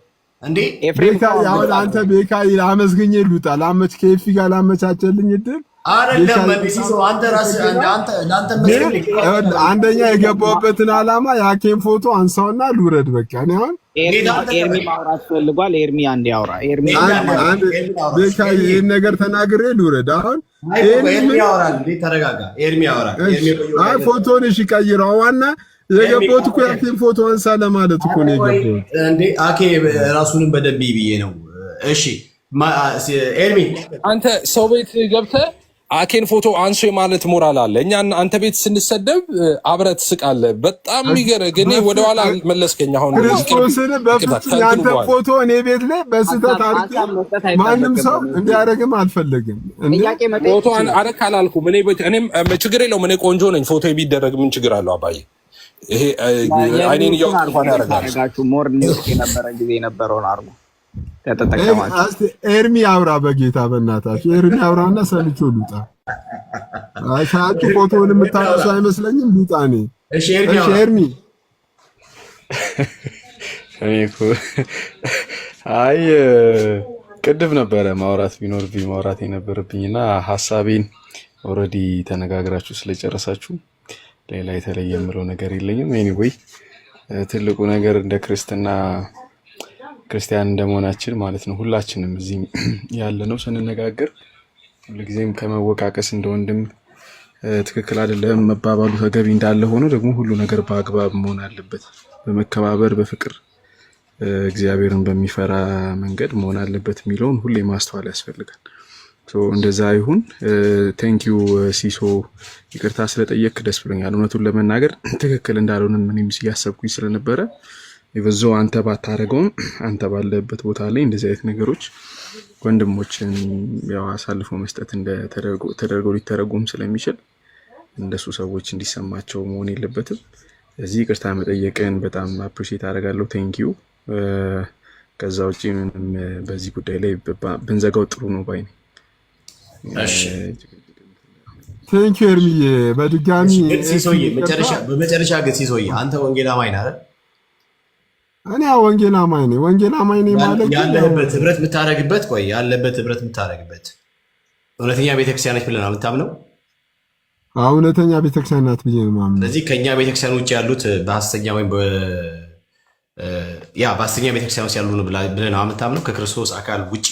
እንዴ። ቤካዬ አሁን አንተ ቤካዬ አመስግኜ ልውጣ ላመች ከኤፊ ጋር ላመቻቸልኝ እድል አይደለም። አንተ ራስህ አንደኛ የገባሁበትን ዓላማ የአኬን ፎቶ አንሳውና ልውረድ። በቃ እኔ አሁን ኤርሚ ማውራት ፈልጓል። ኤርሚ አንድ ያውራ። ኤርሚ ቤካዬ ይሄን ነገር ተናግሬ ልውረድ። አሁን ኤርሚ ያወራል። ተረጋጋ። ኤርሚ ያወራል። አይ ፎቶን እሺ ቀይረው። ዋና የገባሁት እኮ የአኬን ፎቶ አንሳ ለማለት እኮ ነው የገባሁት እንዴ። አኬ ራሱንም በደንብ ብዬ ነው። እሺ ኤርሚ አንተ ሰው ቤት ገብተህ አኬን ፎቶ አንሶ ማለት ሞራል አለ። እኛ አንተ ቤት ስንሰደብ አብረህ ትስቃለህ። በጣም የሚገርም ግን ወደኋላ መለስከኝ። አሁን ክርስቶስን በፍጹም ያንተ ፎቶ እኔ ቤት ላይ በስህተት አድርጌ ማንም ሰው እንዲያደርግም አልፈለግም። ፎቶ አረክ አላልኩም። እኔም ችግር የለውም። እኔ ቆንጆ ነኝ። ፎቶ ቢደረግ ምን ችግር አለው? አባዬ ይሄ አይኔን እያወጣሁ ያደርጋችሁ ሞር ኒውስ የነበረ ጊዜ የነበረውን አርጉ። ኤርሚ አውራ በጌታ በእናታችሁ ኤርሚ አውራና ሰልቾ ልውጣ። ሻቱ ፎቶውን የምታነሱ አይመስለኝም። ልውጣ እኔ። እሺ ኤርሚ አይ ቅድም ነበረ ማውራት ቢኖርብኝ ማውራት የነበረብኝና ሀሳቤን ኦልሬዲ ተነጋግራችሁ ስለጨረሳችሁ ሌላ የተለየ የምለው ነገር የለኝም። ኤኒዌይ ትልቁ ነገር እንደ ክርስቲያን እንደመሆናችን ማለት ነው ሁላችንም እዚህ ያለ ነው ስንነጋገር ሁልጊዜም ከመወቃቀስ እንደ ወንድም ትክክል አይደለም መባባሉ ተገቢ እንዳለ ሆኖ ደግሞ ሁሉ ነገር በአግባብ መሆን አለበት። በመከባበር በፍቅር እግዚአብሔርን በሚፈራ መንገድ መሆን አለበት የሚለውን ሁሌ ማስተዋል ያስፈልጋል። እንደዛ ይሁን። ቴንኪዩ ሲሶ፣ ይቅርታ ስለጠየቅ ደስ ብሎኛል። እውነቱን ለመናገር ትክክል እንዳልሆነ ምንም እያሰብኩኝ ስለነበረ ይበዞ አንተ ባታረገውም አንተ ባለበት ቦታ ላይ እንደዚህ አይነት ነገሮች ወንድሞችን ያው አሳልፎ መስጠት ተደርገው ሊተረጎም ስለሚችል እንደሱ ሰዎች እንዲሰማቸው መሆን የለበትም። እዚህ ይቅርታ መጠየቅን በጣም አፕሪሺየት አደርጋለሁ። ቴንኪዩ። ከዛ ውጪ ምንም በዚህ ጉዳይ ላይ ብንዘጋው ጥሩ ነው ባይ ነኝ። እሺ ቴንኪዩ ኤርሚዬ። በድጋሚ በመጨረሻ ግን ሲሶዬ አንተ ወንጌል አማኝ ነህ አይደል? እኔ ወንጌል አማኝ ነኝ። ወንጌል አማኝ ነኝ ማለት ያለበት ህብረት የምታረግበት ያለበት ህብረት የምታረግበት እውነተኛ ቤተክርስቲያን ነች ብለህ ነው የምታምነው? እውነተኛ ቤተክርስቲያን ናት ብዬ ነው የማምነው። ስለዚህ ከኛ ቤተክርስቲያን ውጭ ያሉት በሐሰተኛ ወይም በሐሰተኛ ቤተክርስቲያን ውስጥ ያሉ ብለህ ነው የምታምነው? ከክርስቶስ አካል ውጭ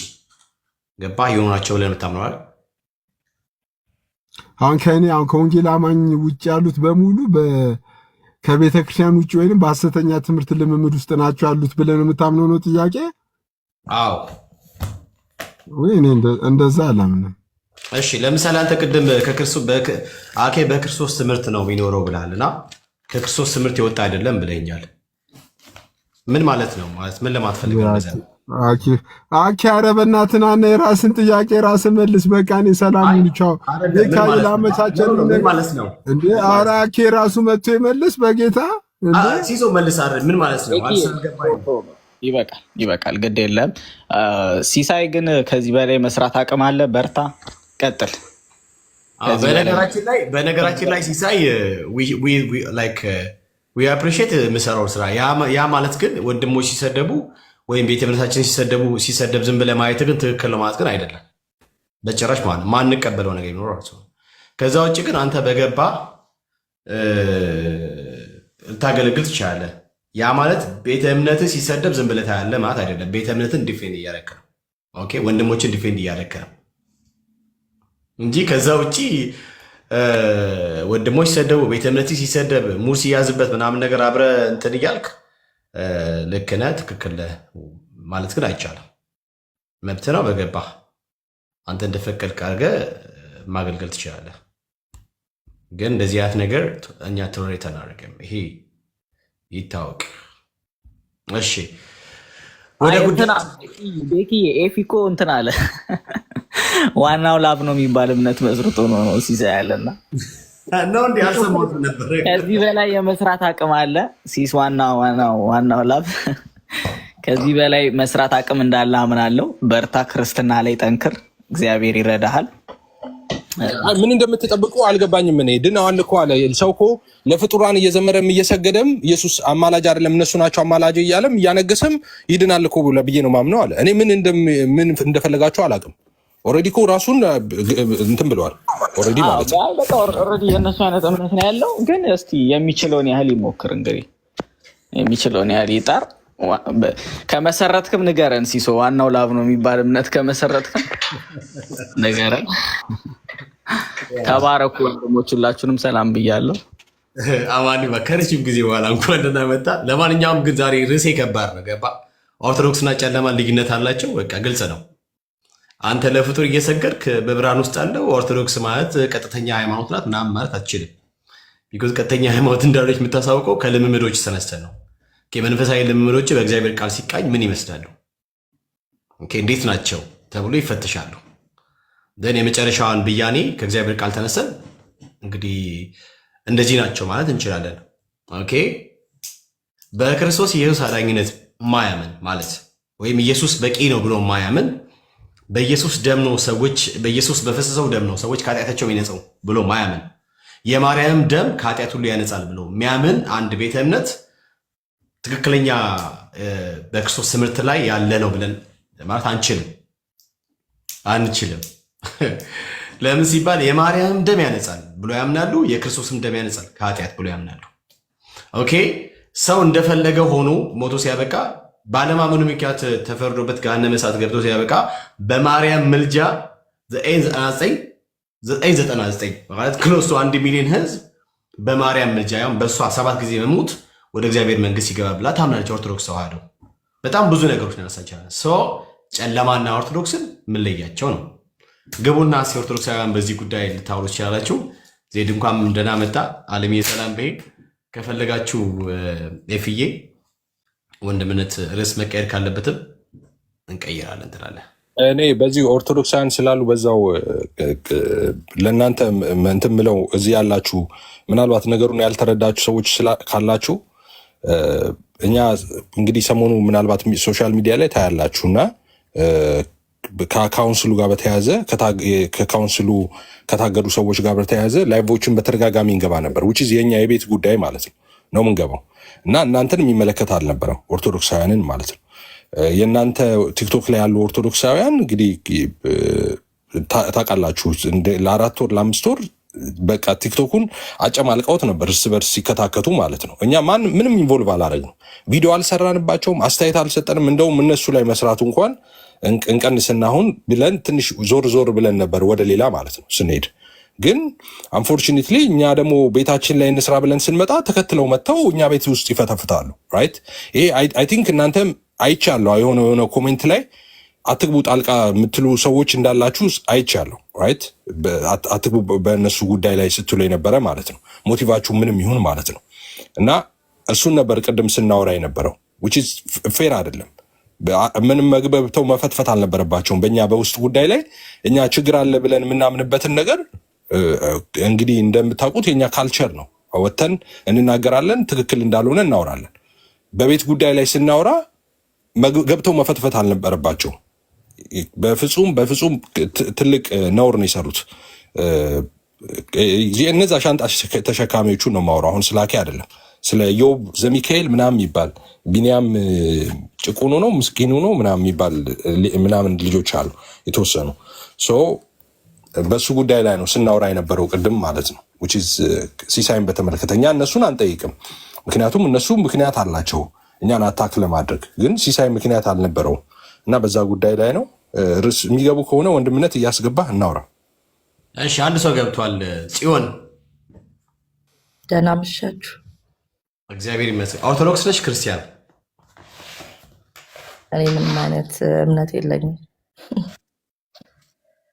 ገባ የሆኑ ናቸው ብለህ ነው የምታምነው አይደል? አሁን ከወንጌል አማኝ ውጭ ያሉት በሙሉ ከቤተ ክርስቲያን ውጭ ወይንም በሐሰተኛ ትምህርት ልምምድ ውስጥ ናቸው ያሉት ብለን የምታምነው ነው ጥያቄ? አዎ ወይ? እኔ እንደዛ አላምንም። እሺ ለምሳሌ አንተ ቅድም አኬ በክርስቶስ ትምህርት ነው የሚኖረው ብለሃልና ከክርስቶስ ትምህርት የወጣ አይደለም ብለኛል። ምን ማለት ነው? ማለት ምን ለማትፈልግ ነው? አኬ ኧረ በእናትህ ና የራስን ጥያቄ ራስን መልስ። በቃ እኔ ሰላም ልቻው ቤካዬ ላመቻቸል ማለት ነው እንዴ? ኧረ አኬ ራሱ መጥቶ ይመልስ በጌታ ሲሶ መልስ። ምን ማለት ነው? ይበቃል፣ ግድ የለም። ሲሳይ ግን ከዚህ በላይ መስራት አቅም አለ። በርታ፣ ቀጥል። በነገራችን ላይ ሲሳይ ዊ አፕሪሺየት የምሰራው ስራ። ያ ማለት ግን ወንድሞች ሲሰደቡ ወይም ቤተ እምነታችን ሲሰደብ ዝም ብለህ ማየት ግን ትክክል ነው ማለት ግን አይደለም በጭራሽ። ማለት ማንቀበለው ነገር ይኖራል። ከዛ ውጭ ግን አንተ በገባ ልታገለግል ትችላለህ። ያ ማለት ቤተ እምነትህ ሲሰደብ ዝም ብለህ ታያለህ ማለት አይደለም። ቤተ እምነትን ዲፌንድ እያደረክ ነው። ኦኬ፣ ወንድሞችን ዲፌንድ እያደረክ ነው እንጂ ከዛ ውጭ ወንድሞች ሲሰደቡ ቤተ እምነትህ ሲሰደብ ሙር ሲያዝበት ምናምን ነገር አብረህ እንትን እያልክ ልክ ነህ፣ ትክክል ማለት ግን አይቻልም። መብት ነው በገባህ አንተ እንደፈቀድክ አድርገህ ማገልገል ትችላለህ። ግን እንደዚህ አይነት ነገር እኛ ቶለሬት አናደርግም። ይሄ ይታወቅ። እሺ ወደ ቤኪ ኤፊ እኮ እንትን አለ ዋናው ላብ ነው የሚባል እምነት መስርቶ ነው ሲሳይ ያለና ነው እንዴ? አልሰማሁትም ነበር። ከዚህ በላይ የመስራት አቅም አለ ሲስ ዋናው ላብ ከዚህ በላይ መስራት አቅም እንዳለ አምናለሁ። በርታ፣ ክርስትና ላይ ጠንክር፣ እግዚአብሔር ይረዳሃል። ምን እንደምትጠብቁ አልገባኝም። እኔ ድነዋል እኮ አለ ሰው እኮ ለፍጡራን እየዘመረም እየሰገደም ኢየሱስ አማላጅ አይደለም እነሱ ናቸው አማላጅ እያለም እያነገሰም ይድናል እኮ ብዬ ነው ማምነው አለ። እኔ ምን እንደፈለጋቸው አላውቅም። ኦልሬዲ እኮ ራሱን እንትን ብለዋል። ኦልሬዲ ማለት ነው በቃ ኦልሬዲ የእነሱ አይነት እምነት ነው ያለው። ግን እስቲ የሚችለውን ያህል ይሞክር፣ እንግዲህ የሚችለውን ያህል ይጣር። ከመሰረትክም ንገረን ሲሶ፣ ዋናው ላብ ነው የሚባል እምነት ከመሰረትክም ንገረን። ተባረኩ ወንድሞች፣ ሁላችሁንም ሰላም ብያለሁ። አማኒ ከረጅም ጊዜ በኋላ እንኳን ደህና መጣ። ለማንኛውም ግን ዛሬ ርዕሴ ከባድ ነው። ገባ? ኦርቶዶክስና ጨለማ ልዩነት አላቸው። በቃ ግልጽ ነው። አንተ ለፍጡር እየሰገድክ በብርሃን ውስጥ አለው። ኦርቶዶክስ ማለት ቀጥተኛ ሃይማኖት ናት ምናምን ማለት አትችልም። ቢኮዝ ቀጥተኛ ሃይማኖት እንዳለች የምታሳውቀው ከልምምዶች ተነስተን ነው። መንፈሳዊ ልምምዶች በእግዚአብሔር ቃል ሲቃኝ ምን ይመስላሉ፣ እንዴት ናቸው ተብሎ ይፈትሻሉ። ደን የመጨረሻዋን ብያኔ ከእግዚአብሔር ቃል ተነስተን እንግዲህ እንደዚህ ናቸው ማለት እንችላለን። ኦኬ በክርስቶስ ኢየሱስ አዳኝነት ማያምን ማለት ወይም ኢየሱስ በቂ ነው ብሎ ማያምን፣ በኢየሱስ ደም ነው ሰዎች በኢየሱስ በፈሰሰው ደም ነው ሰዎች ከኃጢአታቸው የሚነጹ ብሎ ማያምን፣ የማርያም ደም ከኃጢአት ሁሉ ያነጻል ብሎ የሚያምን አንድ ቤተ እምነት ትክክለኛ በክርስቶስ ትምህርት ላይ ያለ ነው ብለን ማለት አንችልም። ለምን ሲባል የማርያም ደም ያነጻል ብሎ ያምናሉ፣ የክርስቶስም ደም ያነጻል ከኃጢአት ብሎ ያምናሉ። ኦኬ ሰው እንደፈለገ ሆኖ ሞቶ ሲያበቃ ባለማመኑ ምክንያት ተፈርዶበት ገሃነመ እሳት ገብቶ ሲያበቃ በማርያም ምልጃ 999 ማለት ክሎስ ቱ 1 ሚሊዮን ህዝብ በማርያም ምልጃ ያም በእሷ 7 ጊዜ መሞት ወደ እግዚአብሔር መንግስት ይገባ ብላ ታምናለች ኦርቶዶክስ ተዋህዶ። በጣም ብዙ ነገሮች ያነሳቻለ ጨለማና ኦርቶዶክስን ምንለያቸው ነው። ግቡና ኦርቶዶክሳውያን በዚህ ጉዳይ ልታወሩ ትችላላችሁ። ዜድ እንኳን ደህና መጣ። አለምዬ ሰላም በይ። ከፈለጋችሁ ኤፍዬ ወንድምነት ርዕስ መቀየር ካለበትም እንቀይራለን ትላለህ። እኔ በዚህ ኦርቶዶክሳውያን ስላሉ በዛው ለእናንተ እንትን ምለው እዚህ ያላችሁ ምናልባት ነገሩን ያልተረዳችሁ ሰዎች ካላችሁ እኛ እንግዲህ ሰሞኑ ምናልባት ሶሻል ሚዲያ ላይ ታያላችሁና ከካውንስሉ ጋር በተያያዘ ከካውንስሉ ከታገዱ ሰዎች ጋር በተያያዘ ላይቮችን በተደጋጋሚ እንገባ ነበር። ውጪ የኛ የቤት ጉዳይ ማለት ነው ምንገባው እና እናንተን የሚመለከት አልነበረም ኦርቶዶክሳውያንን ማለት ነው። የእናንተ ቲክቶክ ላይ ያሉ ኦርቶዶክሳውያን እንግዲህ ታውቃላችሁ ለ4 ወር ለ5 ወር በቃ ቲክቶኩን አጨማልቀውት ነበር እርስ በርስ ሲከታከቱ ማለት ነው። እኛ ምንም ኢንቮልቭ አላደረግንም፣ ቪዲዮ አልሰራንባቸውም፣ አስተያየት አልሰጠንም። እንደውም እነሱ ላይ መስራቱ እንኳን እንቀንስና አሁን ብለን ትንሽ ዞር ብለን ነበር ወደ ሌላ ማለት ነው ስንሄድ። ግን አንፎርቹኔትሊ እኛ ደግሞ ቤታችን ላይ እንስራ ብለን ስንመጣ ተከትለው መጥተው እኛ ቤት ውስጥ ይፈተፍታሉ። ራይት ይሄ አይ ቲንክ እናንተም አይቻለሁ የሆነ ኮሜንት ላይ አትግቡ ጣልቃ የምትሉ ሰዎች እንዳላችሁ አይቻለሁ። ራይት አትግቡ በእነሱ ጉዳይ ላይ ስትሉ የነበረ ማለት ነው። ሞቲቫችሁ ምንም ይሁን ማለት ነው። እና እሱን ነበር ቅድም ስናወራ የነበረው which is ፌር አይደለም። ምንም መግበብተው መፈትፈት አልነበረባቸውም በእኛ በውስጥ ጉዳይ ላይ። እኛ ችግር አለ ብለን የምናምንበትን ነገር እንግዲህ እንደምታውቁት የኛ ካልቸር ነው። ወተን እንናገራለን፣ ትክክል እንዳልሆነ እናወራለን። በቤት ጉዳይ ላይ ስናወራ ገብተው መፈትፈት አልነበረባቸው። በፍጹም ትልቅ ነውር ነው የሰሩት። እነዛ ሻንጣ ተሸካሚዎቹ ነው የማወራው። አሁን ስላኬ አይደለም፣ ስለ ዮብ ዘሚካኤል ምናምን የሚባል ቢኒያም ጭቁኑ ነው ምስኪኑ ነው ምናምን የሚባል ምናምን ልጆች አሉ የተወሰኑ። በሱ ጉዳይ ላይ ነው ስናወራ የነበረው ቅድም ማለት ነው። ሲሳይን በተመለከተ እኛ እነሱን አንጠይቅም፣ ምክንያቱም እነሱ ምክንያት አላቸው እኛን አታክ ለማድረግ። ግን ሲሳይ ምክንያት አልነበረውም እና በዛ ጉዳይ ላይ ነው። ርዕስ የሚገቡ ከሆነ ወንድምነት እያስገባህ እናውራ። እሺ፣ አንድ ሰው ገብቷል። ጽዮን ደህና መሻችሁ። እግዚአብሔር ይመስገን። ኦርቶዶክስ ነሽ ክርስቲያን? እኔ ምንም አይነት እምነት የለኝም።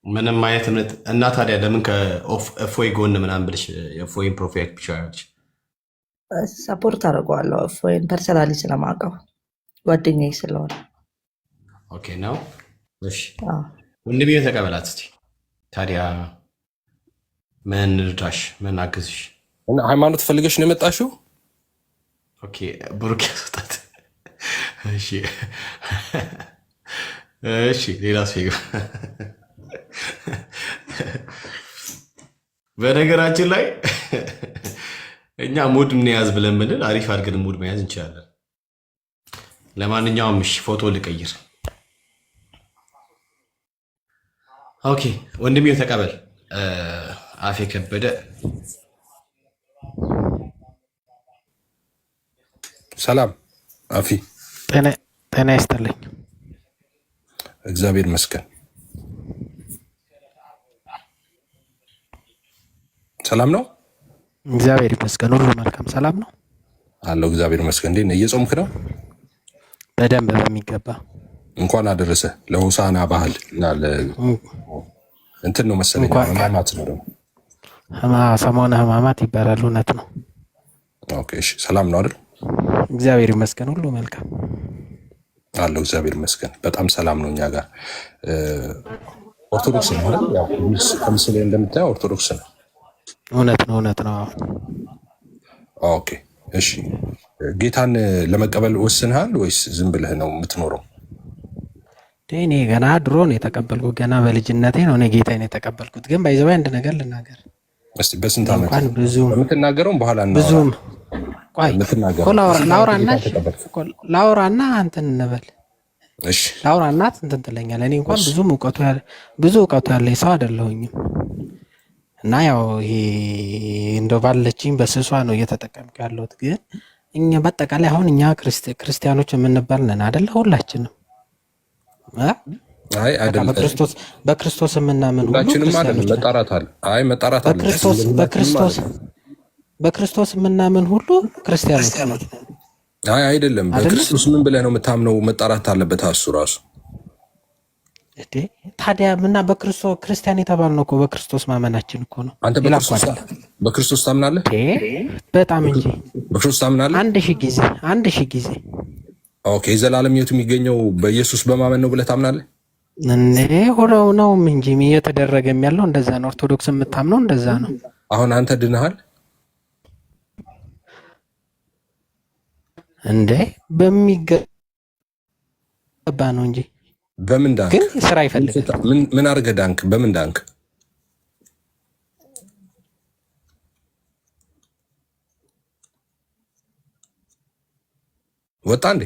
ምንም አይነት እምነት እና ታዲያ ለምን ከእፎይ ጎን ምናምን ብልሽ የእፎይን ፕሮፋይል ፒክቸር አለሽ? ሰፖርት አድርገዋለሁ እፎይን ፐርሰናሊ ስለማውቀው ጓደኛዬ ስለሆነ። ኦኬ ነው። እሺ ወንድሜ ተቀበላት እስቲ። ታዲያ ምን ልርዳሽ? ምን አግዝሽ? እና ሃይማኖት ፈልገሽ ነው የመጣሽው? ኦኬ ብሩክ ያስወጣት። እሺ እሺ ሌላ ሴግ በነገራችን ላይ እኛ ሙድ እንያዝ ብለን ምንል አሪፍ አድርገን ሙድ መያዝ እንችላለን። ለማንኛውም እሺ ፎቶ ልቀይር። ኦኬ ወንድሜ ተቀበል። አፌ ከበደ ሰላም አፊ። ጤና ይስጥልኝ። እግዚአብሔር ይመስገን። ሰላም ነው? እግዚአብሔር ይመስገን። ሁሉ መልካም ሰላም ነው አለው። እግዚአብሔር ይመስገን። እንዴት ነህ? እየጾምክ ነው? በደንብ በሚገባ። እንኳን አደረሰ ለሆሳና ባህል እና እንትን ነው መሰለኝ ህማማት ነው ደግሞ ሰሞነ ህማማት ይባላል። እውነት ነው። ኦኬ እሺ። ሰላም ነው አይደል? እግዚአብሔር ይመስገን። ሁሉ መልካም አለው። እግዚአብሔር ይመስገን። በጣም ሰላም ነው። እኛ ጋር ኦርቶዶክስ ነው አይደል? ያው ከምስሌ እንደምታየው ኦርቶዶክስ ነው። እውነት ነው። እውነት ነው። ኦኬ እሺ። ጌታን ለመቀበል ወስንሃል ወይስ ዝም ብለህ ነው የምትኖረው? እኔ ገና ድሮ ነው የተቀበልኩት። ገና በልጅነቴ ነው እኔ ጌታዬን የተቀበልኩት። ግን ባይዘው አንድ ነገር ልናገር እስቲ። በስንት ዓመት ብዙም የምትናገረውም በኋላ እና ብዙም ቆይ ላውራና እንትን እንበል። እሺ ላውራና እንትን ትለኛለህ። እኔ እንኳን ብዙ እውቀቱ ያለኝ ሰው አይደለሁኝም። እና ያው ይሄ እንደው ባለችኝ በስሷ ነው እየተጠቀምኩ ያለሁት። ግን እኛ በአጠቃላይ አሁን እኛ ክርስቲያኖች የምንባል ነን አይደለ? ሁላችንም አይ አይደለም። በክርስቶስ የምናምን ሁላችንም አይደለም። መጣራት አለ። አይ መጣራት አለ። በክርስቶስ የምናምን ሁሉ ክርስቲያኖች ነን። አይ አይደለም። በክርስቶስ ምን ብለህ ነው የምታምነው? መጣራት አለበት እሱ ራሱ። ታዲያ ምና በክርስቶስ ክርስቲያን የተባልነው እኮ በክርስቶስ ማመናችን እኮ ነው። አንተ በክርስቶስ ታምናለህ? በጣም እንጂ። በክርስቶስ ታምናለህ? 1000 ጊዜ። ኦኬ። የዘላለም ሕይወት የሚገኘው በኢየሱስ በማመን ነው ብለህ ታምናለህ? እኔ ሆነው ነው እንጂ እየተደረገም ያለው እንደዛ ነው። ኦርቶዶክስ የምታምነው እንደዛ ነው። አሁን አንተ ድነሃል እንዴ? በሚገባ ነው እንጂ። በምን ዳንክ? ግን ስራ ይፈልጋል። ምን አድርገህ ዳንክ? በምን ዳንክ? ወጣ እንዴ?